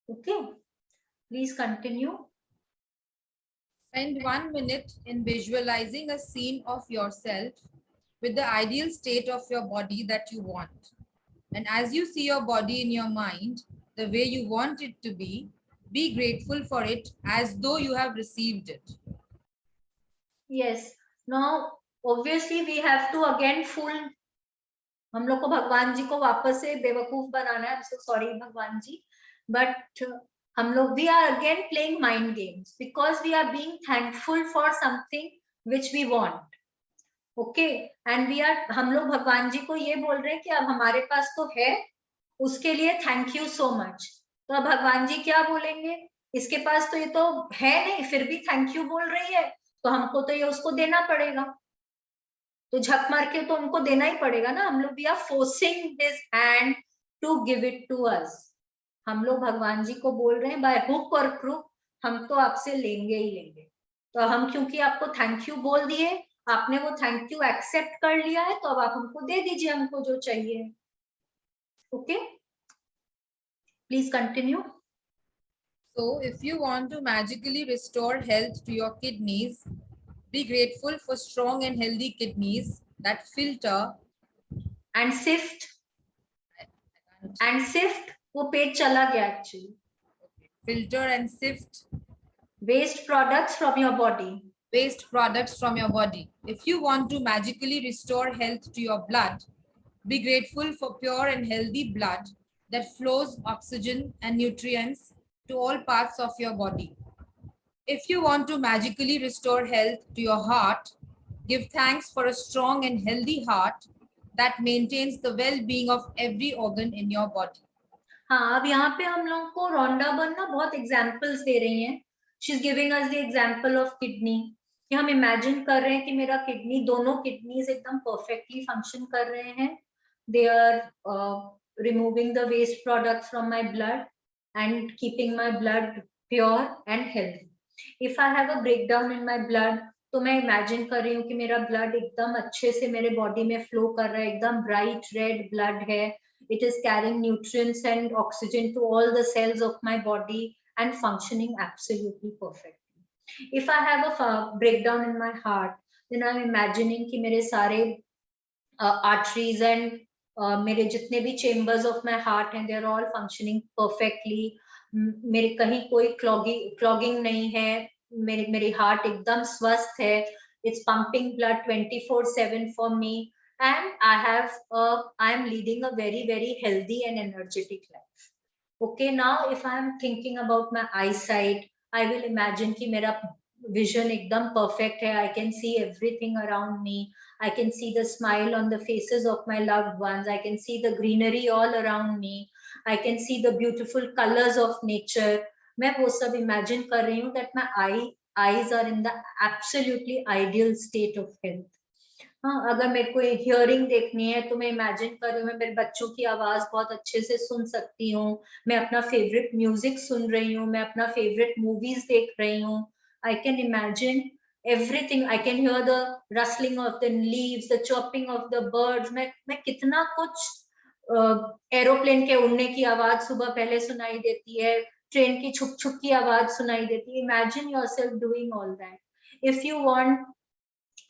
Okay, please continue. Spend 1 minute in visualizing a scene of yourself with the ideal state of your body that you want. And as you see your body in your mind, the way you want it to be grateful for it as though you have received it. Yes, now obviously we have to again fool. हम लोग को भगवान जी को वापस से बेवकूफ बनाना है. So sorry भगवान जी, but हम लोग we are again playing mind games because we are being thankful for something which we want. Okay, and we are, हम लोग भगवान जी को ये बोल रहे हैं कि अब हमारे पास तो है, उसके लिए थैंक यू सो मच. तो अब भगवान जी क्या बोलेंगे, इसके पास तो ये तो है नहीं, फिर भी थैंक यू बोल रही है, तो हमको तो ये उसको देना पड़ेगा. तो झक मार के तो उनको देना ही पड़ेगा ना. हम लोग we are forcing his hand to give it to us. हम लोग भगवान जी को बोल रहे हैं बाय हुक और क्रुक, हम तो आपसे लेंगे ही लेंगे. तो हम क्योंकि आपको थैंक यू बोल दिए, आपने वो थैंक यू एक्सेप्ट कर लिया है, तो अब आप हमको दे दीजिए हमको जो चाहिए. Okay, please continue. So if you want to magically restore health to your kidneys, be grateful for strong and healthy kidneys that filter and sift वो पेट चला गया actually. filter and sift waste products from your body. waste products from your body. If you want to magically restore health to your blood, be grateful for pure and healthy blood that flows oxygen and nutrients to all parts of your body. If you want to magically restore health to your heart, give thanks for a strong and healthy heart that maintains the well-being of every organ in your body. हाँ, अब यहाँ पे हम लोग को Rhonda Byrne ना बहुत examples दे रही हैं. She is giving us the example of kidney, कि हम इमेजिन कर रहे हैं कि मेरा किडनी, दोनों किडनीज एकदम परफेक्टली फंक्शन कर रहे हैं. They are removing the waste product from my blood and keeping my blood pure and healthy. If I have a breakdown in my blood, तो मैं इमेजिन कर रही हूँ कि मेरा ब्लड एकदम अच्छे से मेरे बॉडी में फ्लो कर रहा है, एकदम ब्राइट रेड ब्लड है. It is carrying nutrients and oxygen to all the cells of my body and functioning absolutely perfectly. If I have a breakdown in my heart, then I'm imagining कि मेरे सारे arteries and मेरे जितने भी chambers of my heart and they're all functioning perfectly. मेरे कहीं कोई clogging नहीं है, मेरी heart एकदम स्वस्थ है. It's pumping blood 24/7 for me. And I am leading a very, very healthy and energetic life. Okay, now if I am thinking about my eyesight, I will imagine कि मेरा vision एकदम perfect है. I can see everything around me. I can see the smile on the faces of my loved ones. I can see the greenery all around me. I can see the beautiful colors of nature. मैं वो सब imagine कर रही हूँ that my eyes are in the absolutely ideal state of health. हाँ, अगर मेरे को हियरिंग देखनी है तो मैं इमेजिन कर रही हूँ, मैं मेरे बच्चों की आवाज बहुत अच्छे से सुन सकती हूँ, मैं अपना फेवरेट म्यूजिक सुन रही हूँ, मैं अपना फेवरेट मूवीज देख रही हूँ. I can imagine everything. I can hear the rustling of the leaves, the chirping of the birds. मैं कितना कुछ एरोप्लेन के उड़ने की आवाज सुबह पहले सुनाई देती है, ट्रेन की छुक छुक की आवाज सुनाई देती है. Imagine yourself doing all that. If you want,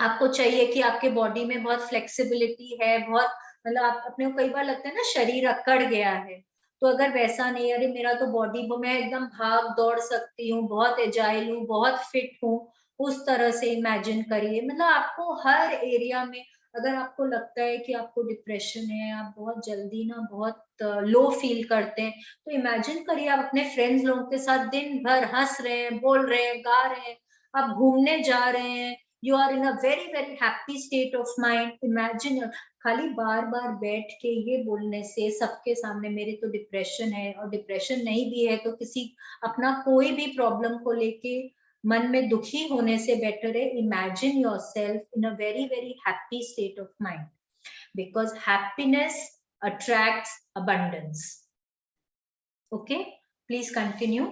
आपको चाहिए कि आपके बॉडी में बहुत फ्लेक्सिबिलिटी है, बहुत मतलब आप अपने को कई बार लगता है ना शरीर अकड़ गया है, तो अगर वैसा नहीं, अरे मेरा तो बॉडी, मैं एकदम भाग दौड़ सकती हूँ, बहुत एजाइल हूँ, बहुत फिट हूँ, उस तरह से इमेजिन करिए. मतलब आपको हर एरिया में, अगर आपको लगता है कि आपको डिप्रेशन है, आप बहुत जल्दी ना बहुत लो फील करते हैं, तो इमेजिन करिए आप अपने फ्रेंड्स लोगों के साथ दिन भर हंस रहे हैं, बोल रहे हैं, गा रहे हैं, आप घूमने जा रहे हैं, you are in a very very happy state of mind. Imagine खाली बार बार बैठ के ये बोलने से सबके सामने मेरे तो डिप्रेशन है, और डिप्रेशन नहीं भी है तो किसी अपना कोई भी प्रॉब्लम को लेके मन में दुखी होने से बेटर है imagine yourself in a very very happy state of mind, because happiness attracts abundance. Okay, please continue.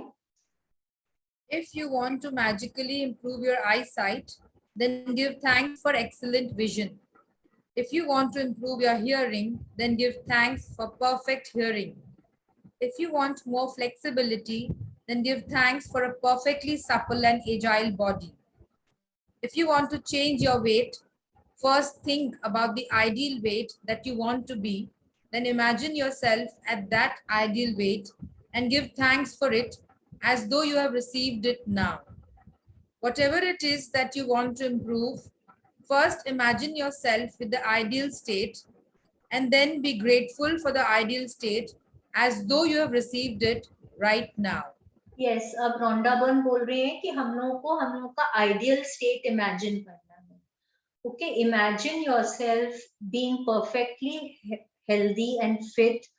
If you want to magically improve your eyesight, then give thanks for excellent vision. If you want to improve your hearing, then give thanks for perfect hearing. If you want more flexibility, then give thanks for a perfectly supple and agile body. If you want to change your weight, first think about the ideal weight that you want to be, then imagine yourself at that ideal weight and give thanks for it as though you have received it now. Whatever it is that you want to improve, first imagine yourself with the ideal state and then be grateful for the ideal state as though you have received it right now. Yes, अब Rhonda Byrne बोल रही है कि हम लोगों का ideal state imagine करना है. Okay, imagine yourself being perfectly healthy and fit,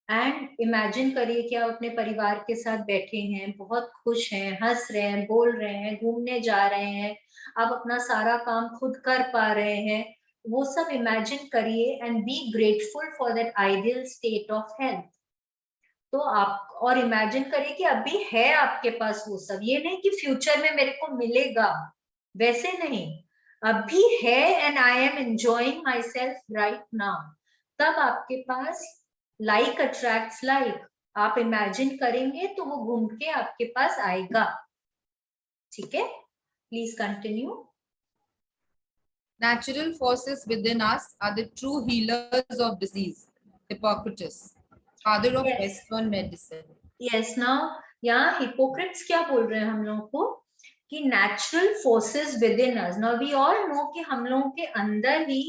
and imagine करिए कि आप अपने परिवार के साथ बैठे हैं, बहुत खुश हैं, हंस रहे हैं, बोल रहे हैं, घूमने जा रहे हैं, आप अपना सारा काम खुद कर पा रहे हैं, वो सब इमेजिन करिए and be grateful for that ideal state of health. तो आप और इमेजिन करिए कि अभी है आपके पास वो सब, ये नहीं कि फ्यूचर में मेरे को मिलेगा, वैसे नहीं, अभी है and I am enjoying my self right now. तब आपके पास लाइक अट्रैक्ट्स लाइक, आप इमेजिन करेंगे तो वो घूम के आपके पास आएगा। ठीक है, please continue. Natural forces within us are the true healers of disease. Hippocrates, father of Yes. Western medicine. Yes now यहाँ हिपोक्रेट्स क्या बोल रहे हैं हम लोगों को कि natural forces within us. Now we all know कि हम लोगों के अंदर ही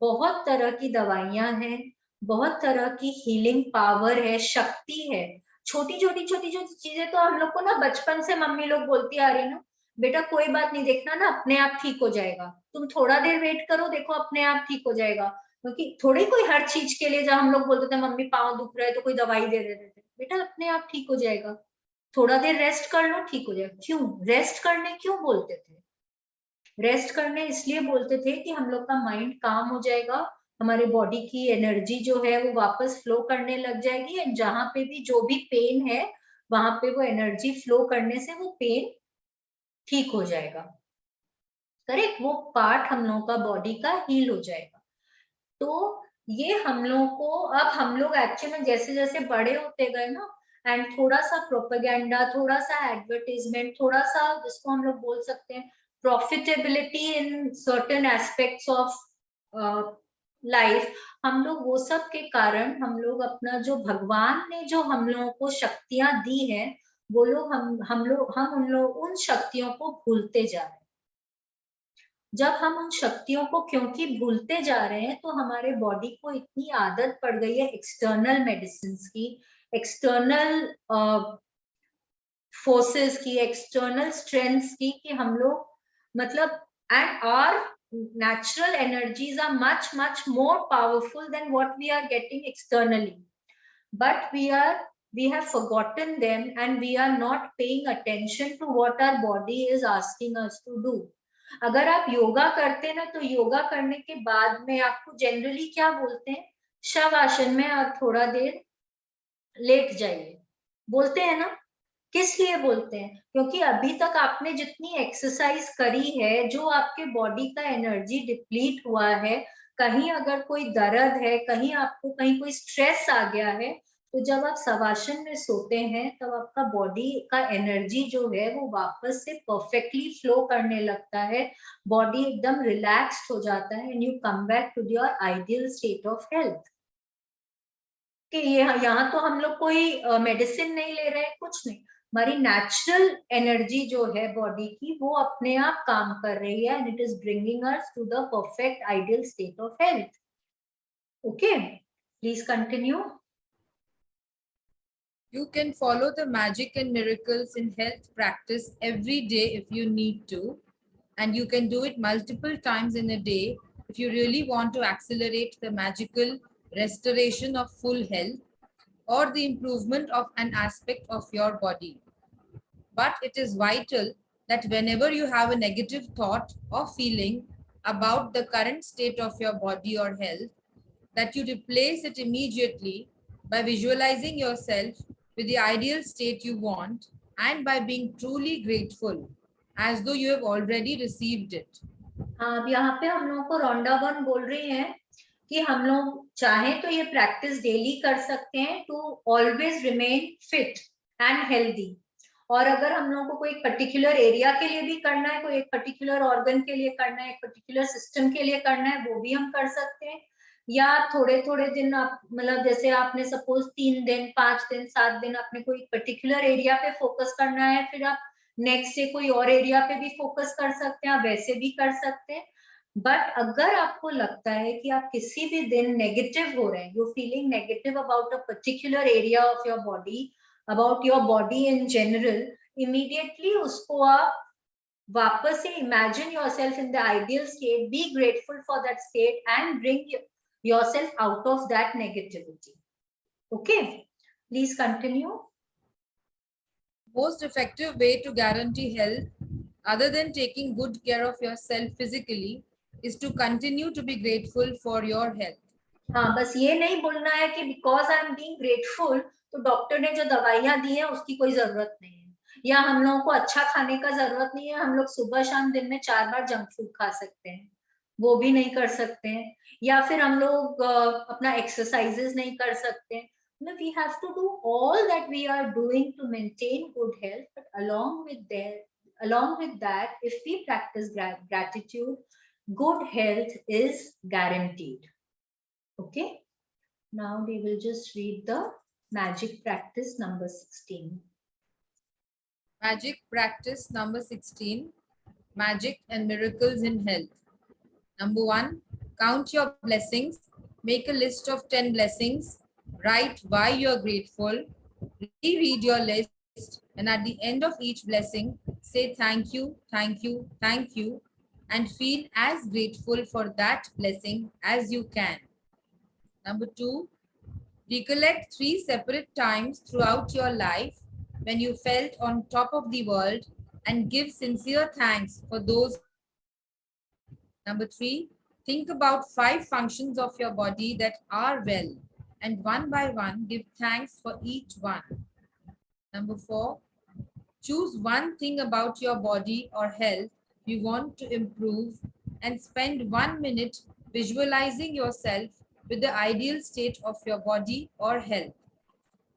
बहुत तरह की दवाइयां हैं, बहुत तरह की हीलिंग पावर है, शक्ति है। छोटी छोटी चीजें तो हम लोग को ना बचपन से मम्मी लोग बोलती आ रही ना, बेटा कोई बात नहीं, देखना ना अपने आप ठीक हो जाएगा, तुम थोड़ा देर वेट करो, देखो अपने आप ठीक हो जाएगा। क्योंकि थोड़ी कोई हर चीज के लिए, जब हम लोग बोलते थे मम्मी पाँव दुख रहा है तो कोई दवाई दे देते थे, बेटा अपने आप ठीक हो जाएगा, थोड़ा देर रेस्ट कर लो ठीक हो जाएगा। क्यों रेस्ट करने क्यों बोलते थे? रेस्ट करने इसलिए बोलते थे कि हम लोग का माइंड काम हो जाएगा, हमारे बॉडी की एनर्जी जो है वो वापस फ्लो करने लग जाएगी, एंड जहां पे भी जो भी पेन है वहां पे वो एनर्जी फ्लो करने से वो पेन ठीक हो जाएगा। करेक्ट, वो पार्ट हम लोगों का बॉडी का हील हो जाएगा। तो ये हम लोगों को, अब हम लोग एक्चुअली में जैसे जैसे बड़े होते गए ना, एंड थोड़ा सा प्रोपेगेंडा, थोड़ा सा एडवर्टीजमेंट, थोड़ा सा जिसको हम लोग बोल सकते हैं profitability in certain aspects of life, हम लोग वो सब के कारण हम लोग अपना जो भगवान ने जो हम लोगों को शक्तियां दी है, वो लोग हम उन शक्तियों को भूलते जा रहे हैं। जब हम उन शक्तियों को क्योंकि भूलते जा रहे हैं, तो हमारे बॉडी को इतनी आदत पड़ गई है एक्सटर्नल मेडिसिन की, एक्सटर्नल फोर्सेस की, एक्सटर्नल स्ट्रेंथ्स की, कि हम लोग मतलब and our natural energies are much more powerful than what we are getting externally, but we have forgotten them and we are not paying attention to what our body is asking us to do. अगर आप योगा करते ना, तो योगा करने के बाद में आपको जनरली क्या बोलते हैं, शव आसन में आप थोड़ा देर लेट जाइए, बोलते हैं ना। किस लिए बोलते हैं? क्योंकि अभी तक आपने जितनी एक्सरसाइज करी है, जो आपके बॉडी का एनर्जी डिप्लीट हुआ है, कहीं अगर कोई दर्द है, कहीं आपको कहीं कोई स्ट्रेस आ गया है, तो जब आप शवासन में सोते हैं तब आपका बॉडी का एनर्जी जो है वो वापस से परफेक्टली फ्लो करने लगता है, बॉडी एकदम रिलैक्स्ड हो जाता है, and you come back to your ideal state of health. कि ये यहाँ तो हम लोग कोई मेडिसिन नहीं ले रहे हैं, कुछ नहीं, हमारी नेचुरल एनर्जी जो है बॉडी की वो अपने आप काम कर रही है, and it is bringing us to the perfect ideal state of health. Okay, please continue. You can follow the magic and miracles in health practice every day if you need to, and you can do it multiple times in a day if you really want to accelerate the magical restoration of full health or the improvement of an aspect of your body. But it is vital that whenever you have a negative thought or feeling about the current state of your body or health, that you replace it immediately by visualizing yourself with the ideal state you want and by being truly grateful as though you have already received it. हाँ, अब यहाँ पे हम लोगों को रोंडा one बोल रही है कि हम लोग चाहें तो ये प्रैक्टिस डेली कर सकते हैं to always remain fit and healthy. और अगर हम लोगों को कोई पर्टिकुलर एरिया के लिए भी करना है, कोई एक पर्टिकुलर ऑर्गन के लिए करना है, एक पर्टिकुलर सिस्टम के लिए करना है, वो भी हम कर सकते हैं। या थोड़े थोड़े दिन आप मतलब जैसे आपने सपोज 3 दिन 5 दिन 7 दिन आपने कोई पर्टिकुलर एरिया पे फोकस करना है, फिर आप नेक्स्ट डे कोई और एरिया पे भी फोकस कर सकते हैं, आप वैसे भी कर सकते हैं। बट अगर आपको लगता है कि आप किसी भी दिन नेगेटिव हो रहे हैं, you feeling negative about a particular area of your body, about your body in general, immediately उसको आप वापस से imagine yourself in the ideal state, B grateful for that state and bring yourself out of that negativity. Okay, please continue. Most effective way to guarantee health, other than taking good care of yourself physically, is to continue to be grateful for your health. हाँ, बस ये नहीं बोलना है कि because I am being grateful तो doctor ने जो दवाइयां दी है उसकी कोई जरूरत नहीं है, या हम लोगों को अच्छा खाने का जरूरत नहीं है, हम लोग सुबह शाम दिन में 4 बार जंक फूड खा सकते हैं, वो भी नहीं कर सकते हैं, या फिर हम लोग अपना एक्सरसाइजेस नहीं कर सकते हैं. We have to do all that we are doing to maintain good health, but along with that, if we practice gratitude, good health is guaranteed. Okay. Now we will just read the magic practice number 16. Magic practice number 16. Magic and miracles in health. Number 1, count your blessings. Make a list of 10 blessings. Write why you are grateful. Reread your list, and at the end of each blessing, say thank you, thank you, thank you, and feel as grateful for that blessing as you can. Number 2, recollect 3 separate times throughout your life when you felt on top of the world and give sincere thanks for those. Number 3, think about 5 functions of your body that are well, and one by one give thanks for each one. Number 4, choose one thing about your body or health you want to improve and spend 1 minute visualizing yourself with the ideal state of your body or health.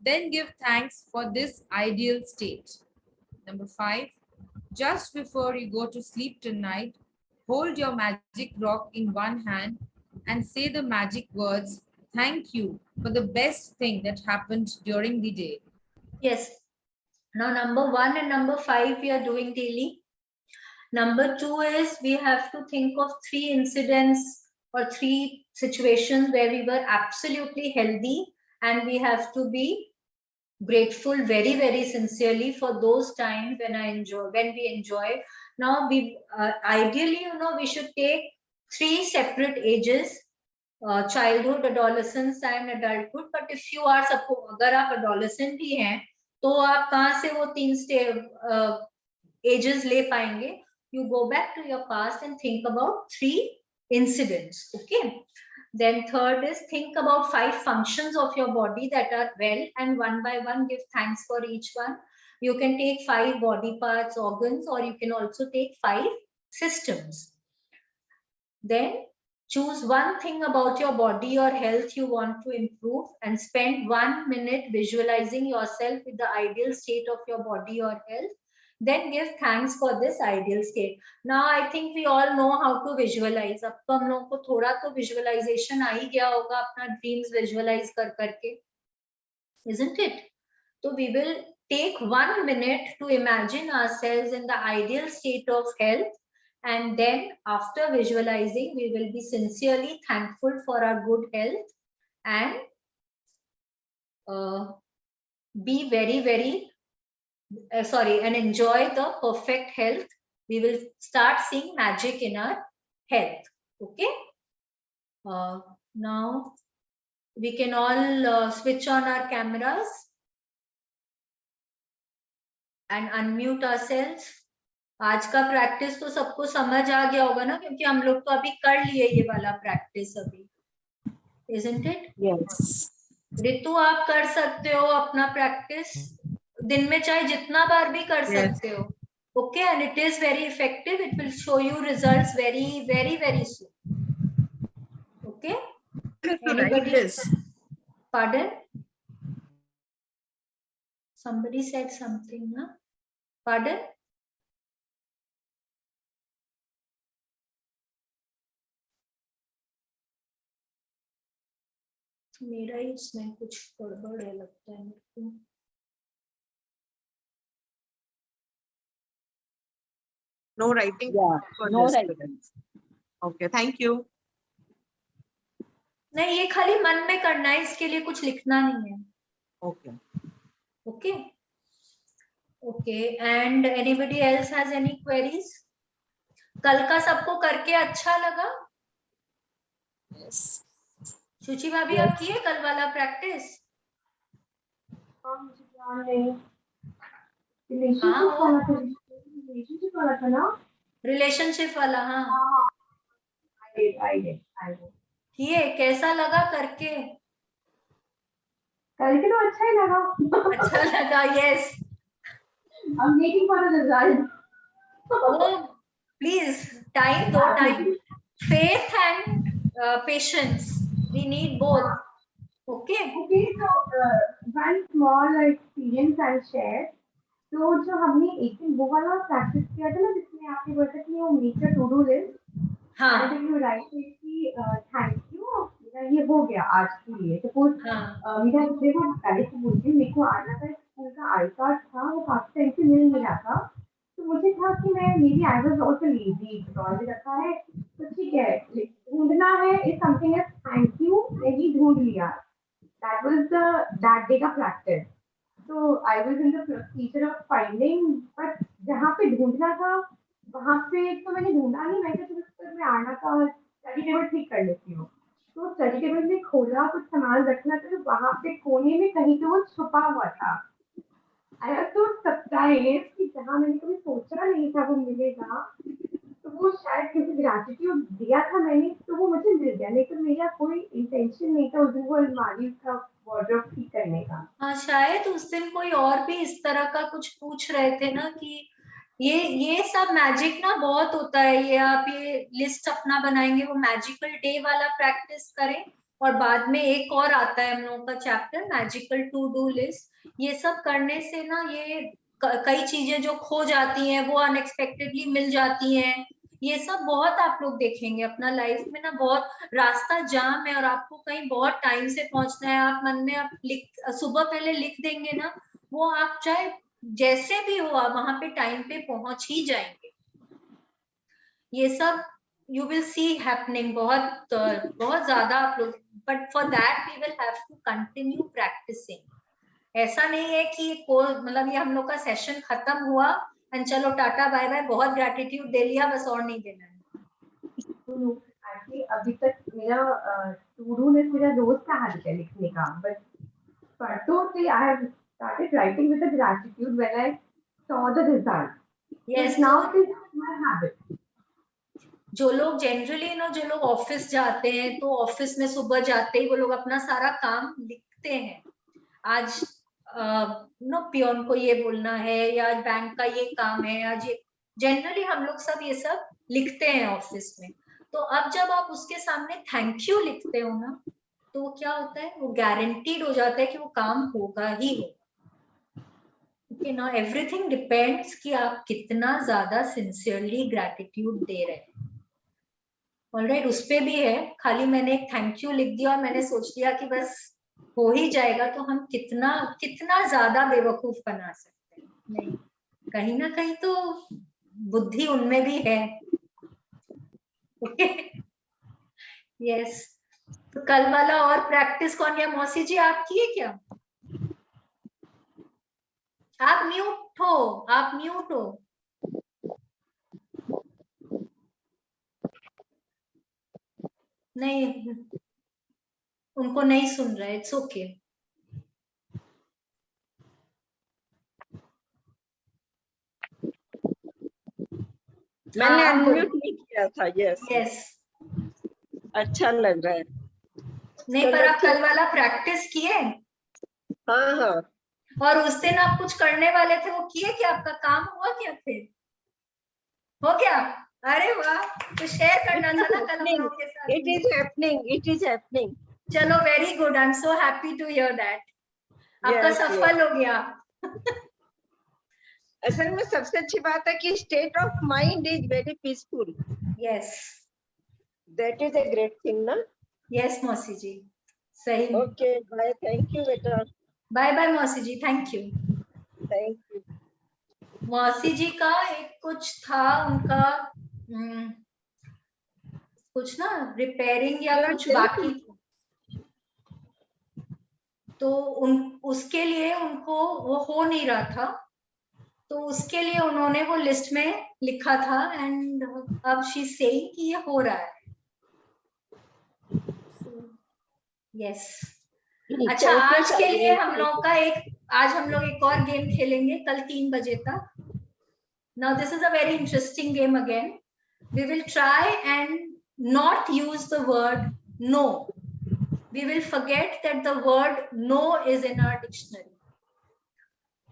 Then give thanks for this ideal state. Number 5, just before you go to sleep tonight, hold your magic rock in one hand and say the magic words, thank you for the best thing that happened during the day. Yes. Now number 1 and number 5 we are doing daily. Number 2 is we have to think of 3 incidents or 3 situations where we were absolutely healthy, and we have to be grateful very, very sincerely for those times when we enjoy. Now we ideally, we should take 3 separate ages, childhood, adolescence and adulthood. But if you are अगर आप adolescent ही हैं, तो आप कहाँ से वो 3 ages ले पाएंगे? You go back to your past and think about 3 incidents. Okay. Then third is think about 5 functions of your body that are well, and one by one give thanks for each one. You can take 5 body parts, organs, or you can also take 5 systems. Then choose one thing about your body or health you want to improve and spend 1 minute visualizing yourself with the ideal state of your body or health. Then give thanks for this ideal state. Now I think we all know how to visualize. अब तो हम लोगों को थोड़ा तो visualization आ ही गया होगा अपना dreams visualize कर करके, isn't it? So we will take 1 minute to imagine ourselves in the ideal state of health, and then after visualizing we will be sincerely thankful for our good health and be very, very and enjoy the perfect health. We will start seeing magic in our health. Okay. Now we can all switch on our cameras and unmute ourselves. आज का practice तो सबको समझ आ गया होगा ना, क्योंकि हम लोग तो अभी कर लिए ये वाला प्रैक्टिस अभी, isn't it? Yes. रितु आप कर सकते हो अपना प्रैक्टिस, दिन में चाहे जितना बार भी कर सकते हो. Okay, and it is very effective. It will show you results very, very, very soon. Okay. Anybody? Pardon? Somebody said something, na? Pardon? मेरा ही इसमें कुछ गड़बड़ है लगता है मेरे को. No writing. Yeah, for no this writing. students. Okay, thank you. नहीं, ये खाली मन में करना है, इसके लिए कुछ लिखना नहीं है. Okay. Okay. Okay. And anybody else has any queries? कल का सबको करके अच्छा लगा? Yes. शुचि भाभी आप किए कल वाला प्रैक्टिस? रिलेशनशिप वाला. हाँ, किए. कैसा लगा करके? करके तो अच्छा ही लगा. अच्छा लगा. Yes. I'm waiting for the result. Oh, please, time, दो time. Faith and patience. We need both. Okay. Okay, so one small experience I'll share. तो जो हमने एक दिन वो वाला प्रैक्टिस किया था ना जिसमें आपने बोला था कि वो make a to do list हाँ. एंड यू राइट कि थैंक यू मेरा ये हो गया आज के लिए. सपोज हाँ. मेरा देखो पहले से बोलती मेरे को आज का स्कूल का आई कार्ड था वो काफी टाइम से मिल नहीं रहा था. तो मुझे था कि मैं maybe I was also lazy और भी रखा है तो ठीक है ढूंढना है is something as thank you नहीं ढूंढ लिया. दैट वाज दैट डे का practice. So I was in the procedure of finding, but जहाँ पे ढूंढना था वहाँ पे तो मैंने ढूंढा नहीं. मैं तो उस में आना था स्टडी टेबल ठीक कर लेती हूँ. तो स्टडी टेबल में खोला कुछ सामान रखना था तो वहाँ पे कोने में कहीं पे वो छुपा हुआ था. I was so surprised कि जहाँ मैंने कभी सोचा नहीं था वो मिलेगा तो वो शायद किसी ग्रेटिट्यूड दिया था मैंने तो वो मुझे मिल गया. नहीं तो मेरा कोई इंटेंशन नहीं था उस दिन वो अलमारी का वार्डरोब ठीक करने का. हाँ, शायद उस दिन कोई और भी इस तरह का कुछ पूछ रहे थे ना कि ये सब मैजिक ना बहुत होता है. ये आप ये लिस्ट अपना बनाएंगे वो मैजिकल डे वाला प्रैक्टिस करें और बाद में एक और आता है हम लोगों का chapter magical to do list. ये सब करने से ना ये कई चीजें जो खो जाती हैं वो अनएक्सपेक्टेडली मिल जाती हैं. ये सब बहुत आप लोग देखेंगे अपना लाइफ में ना. बहुत रास्ता जाम है और आपको कहीं बहुत टाइम से पहुंचना है. आप मन में आप सुबह पहले लिख देंगे ना वो आप चाहे जैसे भी हो आप वहां पे टाइम पे पहुंच ही जाएंगे. ये सब यू विल सी हैपनिंग बहुत बहुत ज्यादा आप लोग. But for that we will have to continue practising. ऐसा नहीं है कि मतलब ये हम लोग का सेशन खत्म हुआ एंड चलो टाटा बाय बाय बहुत ग्रेटिट्यूड दे लिया बस और नहीं देना है. एक्चुअली अभी तक मेरा टू डू लिस्ट मेरा रोज का हैबिट है लिखने का. बट परसों से I have started writing with the gratitude when I saw the result. Yes, so now it is my habit. जो लोग जनरली ना जो लोग ऑफिस जाते हैं तो ऑफिस में सुबह जाते ही वो लोग अपना सारा काम लिखते हैं. आज नो पियोन को ये बोलना है या आज बैंक का ये काम है आज ये जनरली हम लोग सब ये सब लिखते हैं ऑफिस में. तो अब जब आप उसके सामने थैंक यू लिखते हो ना तो क्या होता है वो गारंटीड हो जाता है कि वो काम होगा ही होगा. ओके ना एवरीथिंग डिपेंड्स कि आप कितना ज्यादा सिंसियरली ग्रैटिट्यूड दे रहे हैं. ऑलराइट उस पे भी है. खाली मैंने एक थैंक यू लिख दिया और मैंने सोच लिया कि बस हो ही जाएगा तो हम कितना कितना ज्यादा बेवकूफ बना सकते हैं. नहीं कहीं ना कहीं तो बुद्धि उनमें भी है. Okay yes. तो कल वाला और प्रैक्टिस कौन या मौसी जी आप किए क्या? आप म्यूट हो. आप म्यूट हो. नहीं उनको नहीं सुन रहे. It's okay. मैंने अनम्यूट नहीं किया था. Yes yes. अच्छा लग रहा है. नहीं पर आप कल वाला प्रैक्टिस किए? हाँ हाँ. और उस दिन आप कुछ करने वाले थे वो किए क्या? आपका काम हुआ क्या? फिर हो गया? अरे वाह. तो शेयर करना था ना कल हम लोगों के साथ. It is happening. It is happening. चलो very good. I am so happy to hear that. आपका सफल हो गया. असल में सबसे अच्छी बात है कि state of mind is very peaceful. Yes that is a great thing ना. यस मौसी जी सही. Okay bye. थैंक यू बेटा. बाय बाय मौसी जी. Thank you. Thank you. मौसी जी का एक कुछ था उनका कुछ ना रिपेयरिंग या कुछ बाकी था तो उसके लिए उनको वो हो नहीं रहा था तो उसके लिए उन्होंने वो लिस्ट में लिखा था एंड अब शी सेइंग कि ये हो रहा है. यस. अच्छा आज के लिए हम लोग का आज हम लोग एक और गेम खेलेंगे कल 3 बजे तक. Now this is a very interesting game again. We will try and not use the word no. we will forget that the word no is in our dictionary.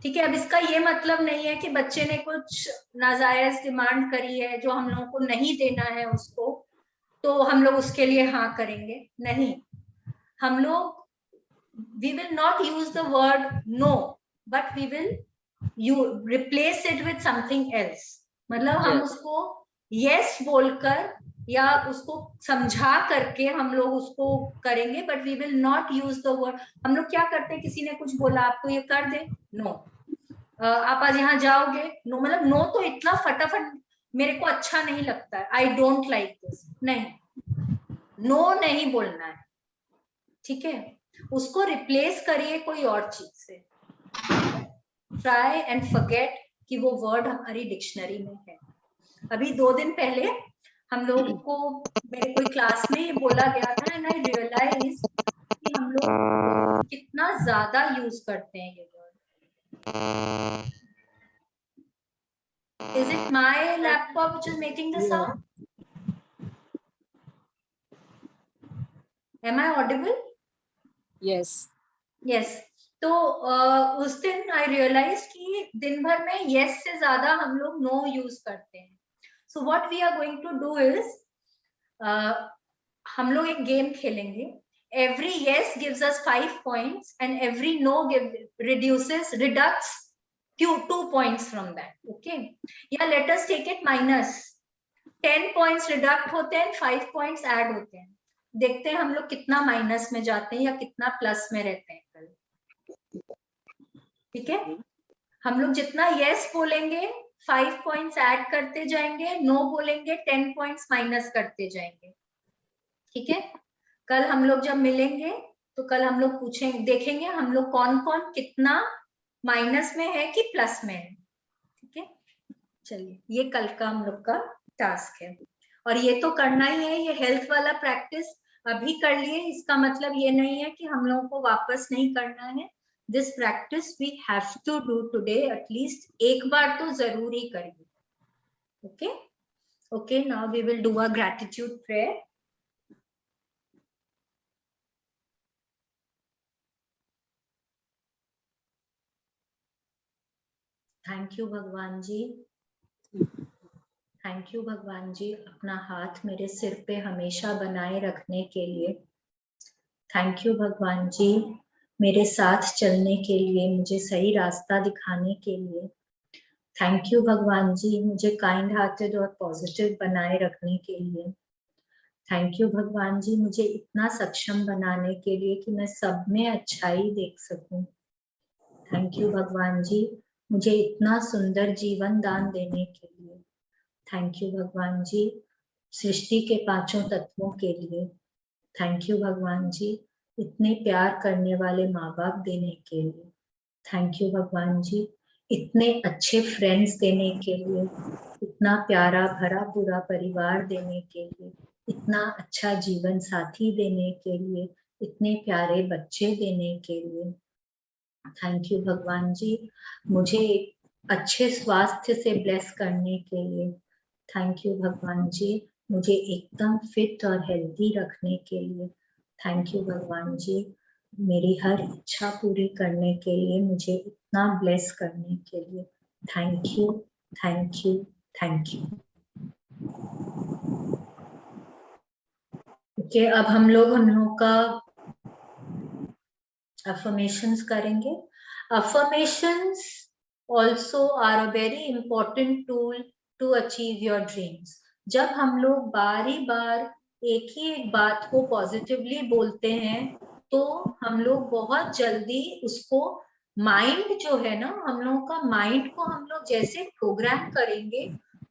ठीक है, अब इसका ये मतलब नहीं है कि बच्चे ने कुछ नाजायज डिमांड करी है जो हम लोगों को नहीं देना है उसको, तो हम लोग उसके लिए हाँ करेंगे, नहीं. हम लोग we will not use the word no, but we will replace it with something else. मतलब हम उसको yes बोलकर या उसको समझा करके हम लोग उसको करेंगे, but we will not use the word. हम लोग क्या करते हैं, किसी ने कुछ बोला आपको ये कर दे, no. आप आज यहाँ जाओगे, no. मतलब no तो इतना फटाफट मेरे को अच्छा नहीं लगता है, I don't like this. नहीं, no नहीं बोलना है, ठीक है. उसको रिप्लेस करिए कोई और चीज से. ट्राई एंड फॉरगेट कि वो वर्ड हमारी डिक्शनरी में है. अभी 2 दिन पहले हम लोगों को मेरे कोई क्लास में ये बोला गया था, एंड आई रियलाइज कि हम लोग कितना ज्यादा यूज करते हैं ये word. Is it my laptop which is making the sound? Am I audible? Yes. Yes. तो उस दिन आई रियलाइज कि दिन भर में यस से ज्यादा हम लोग नो यूज करते हैं. So what we are going to do is, हम लोग एक गेम खेलेंगे. Every yes gives us 5 points and every no deducts 2 points from that. Okay, या let us take it minus. 10 points deduct होते हैं, 5 points add होते हैं. देखते हैं हम लोग कितना माइनस में जाते हैं या कितना प्लस में रहते हैं कल. ठीक है, हम लोग जितना यस बोलेंगे 5 points ऐड करते जाएंगे, नो बोलेंगे 10 points माइनस करते जाएंगे. ठीक है, कल हम लोग जब मिलेंगे तो कल हम लोग पूछेंगे, देखेंगे हम लोग कौन कौन कितना माइनस में है कि प्लस में है. ठीक है, चलिए ये कल का हम लोग का टास्क है. और ये तो करना ही है, ये हेल्थ वाला प्रैक्टिस अभी कर लिए, इसका मतलब ये नहीं है कि हम लोगों को वापस नहीं करना है. This practice we have to do today, at least एक बार तो जरूर ही करिए. Okay okay, now we will do a gratitude prayer. Thank you भगवान जी, थैंक यू भगवान जी, अपना हाथ मेरे सिर पे हमेशा बनाए रखने के लिए. थैंक यू भगवान जी, मेरे साथ चलने के लिए, मुझे सही रास्ता दिखाने के लिए. थैंक यू भगवान जी, मुझे काइंड हार्टेड और पॉजिटिव बनाए रखने के लिए. थैंक यू भगवान जी, मुझे इतना सक्षम बनाने के लिए कि मैं सब में अच्छाई देख सकूं. थैंक यू भगवान जी, मुझे इतना सुंदर जीवन दान देने के लिए. थैंक यू भगवान जी, सृष्टि के 5 तत्वों के लिए. थैंक यू भगवान जी, इतने प्यार करने वाले माँ बाप देने के लिए. थैंक यू भगवान जी, इतने अच्छे फ्रेंड्स देने के लिए, इतना प्यारा भरा पूरा परिवार देने के लिए, इतना अच्छा जीवन साथी देने के लिए, इतने प्यारे बच्चे देने के लिए. थैंक यू भगवान जी, मुझे अच्छे स्वास्थ्य से ब्लेस करने के लिए. थैंक यू भगवान जी, मुझे एकदम फिट और हेल्दी रखने के लिए. थैंक यू भगवान जी, मेरी हर इच्छा पूरी करने के लिए, मुझे इतना ब्लेस करने के लिए. Thank you thank you thank you. Okay, अब हम लोग का अफर्मेशंस करेंगे. Affirmations also are a very important tool to achieve your dreams. जब हम लोग बारी बार एक ही एक बात को पॉजिटिवली बोलते हैं तो हम लोग बहुत जल्दी उसको, माइंड जो है ना, हम लोगों का माइंड को हम लोग जैसे प्रोग्राम करेंगे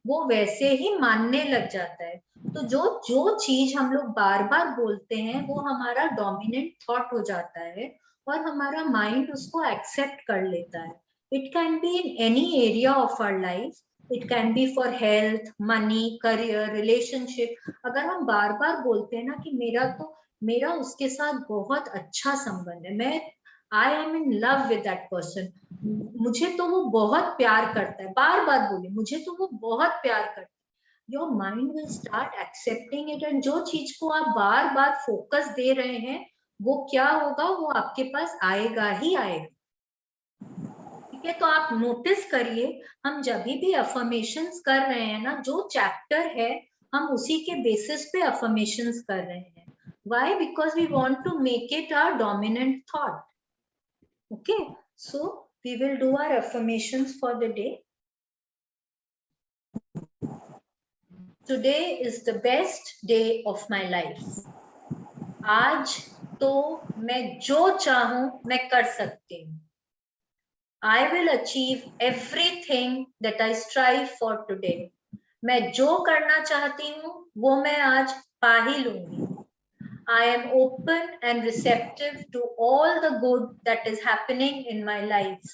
वो वैसे ही मानने लग जाता है. तो जो चीज हम लोग बार बार बोलते हैं वो हमारा डोमिनेंट थॉट हो जाता है और हमारा माइंड उसको एक्सेप्ट कर लेता है. It can be in any area of our life. It can be for health, money, career, relationship. अगर हम बार बार बोलते हैं ना कि मेरा उसके साथ बहुत अच्छा संबंध है, I am in love with that person, मुझे तो वो बहुत प्यार करता है, बार बार बोले मुझे तो वो बहुत प्यार करता है. Your mind will start accepting it, and जो चीज को आप बार बार फोकस दे रहे हैं वो क्या होगा, वो आपके पास आएगा ही आएगा। ठीक है, तो आप नोटिस करिए, हम जब भी अफर्मेशंस कर रहे हैं ना, जो चैप्टर है हम उसी के बेसिस पे अफर्मेशंस कर रहे हैं। Why? Because we want to make it our dominant thought. Okay, so we will do our affirmations for the day. Today is the best day of my life. आज तो मैं जो चाहूं मैं कर सकती हूँ। I will achieve everything that I strive for today. मैं जो करना चाहती हूँ वो मैं आज पा ही लूंगी। I am open and receptive to all the good that is happening in my life.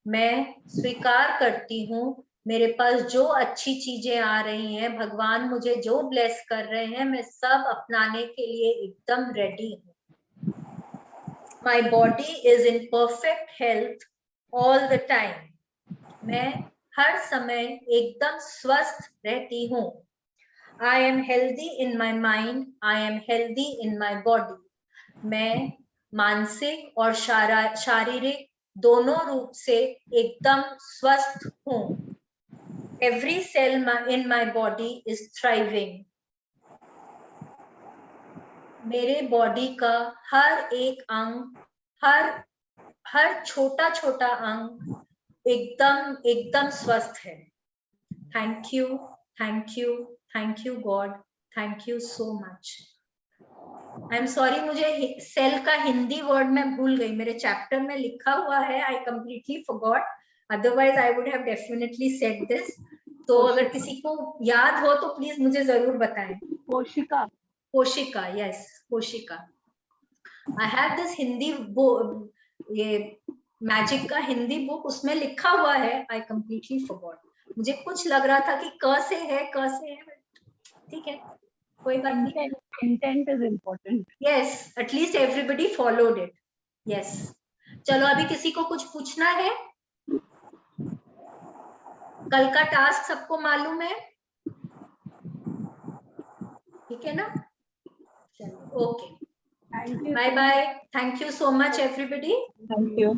मैं स्वीकार करती हूँ मेरे पास जो अच्छी चीजें आ रही हैं, भगवान मुझे जो ब्लेस कर रहे हैं, मैं सब अपनाने के लिए एकदम रेडी हूँ। My body is in perfect health all the time. मैं हर समय एकदम स्वस्थ रहती हूँ। I am healthy in my mind. I am healthy in my body. मैं मानसिक और शारीरिक दोनों रूप से एकदम स्वस्थ हूँ। Every cell in my body is thriving. मेरे बॉडी का हर एक अंग, हर छोटा छोटा अंग एकदम स्वस्थ है। Thank you, thank you, thank you God, thank you so much. I am sorry, मुझे सेल का हिंदी वर्ड में भूल गई, मेरे चैप्टर में लिखा हुआ है, I completely forgot, otherwise I would have definitely said this. तो अगर किसी को याद हो तो प्लीज मुझे जरूर बताएं। कोशिका, कोशिका, यस कोशिका। आई हैव दिस हिंदी ये मैजिक का हिंदी बुक, उसमें लिखा हुआ है, आई कंप्लीटली फॉरगॉट। मुझे कुछ लग रहा था कि क से है, ठीक है, कोई बात नहीं। Intent is important. Yes, at least everybody followed it. Yes, चलो अभी किसी को कुछ पूछना है? कल का टास्क सबको मालूम है? ठीक है ना? चलो, okay, thank you, bye bye, thank you so much everybody. Thank you.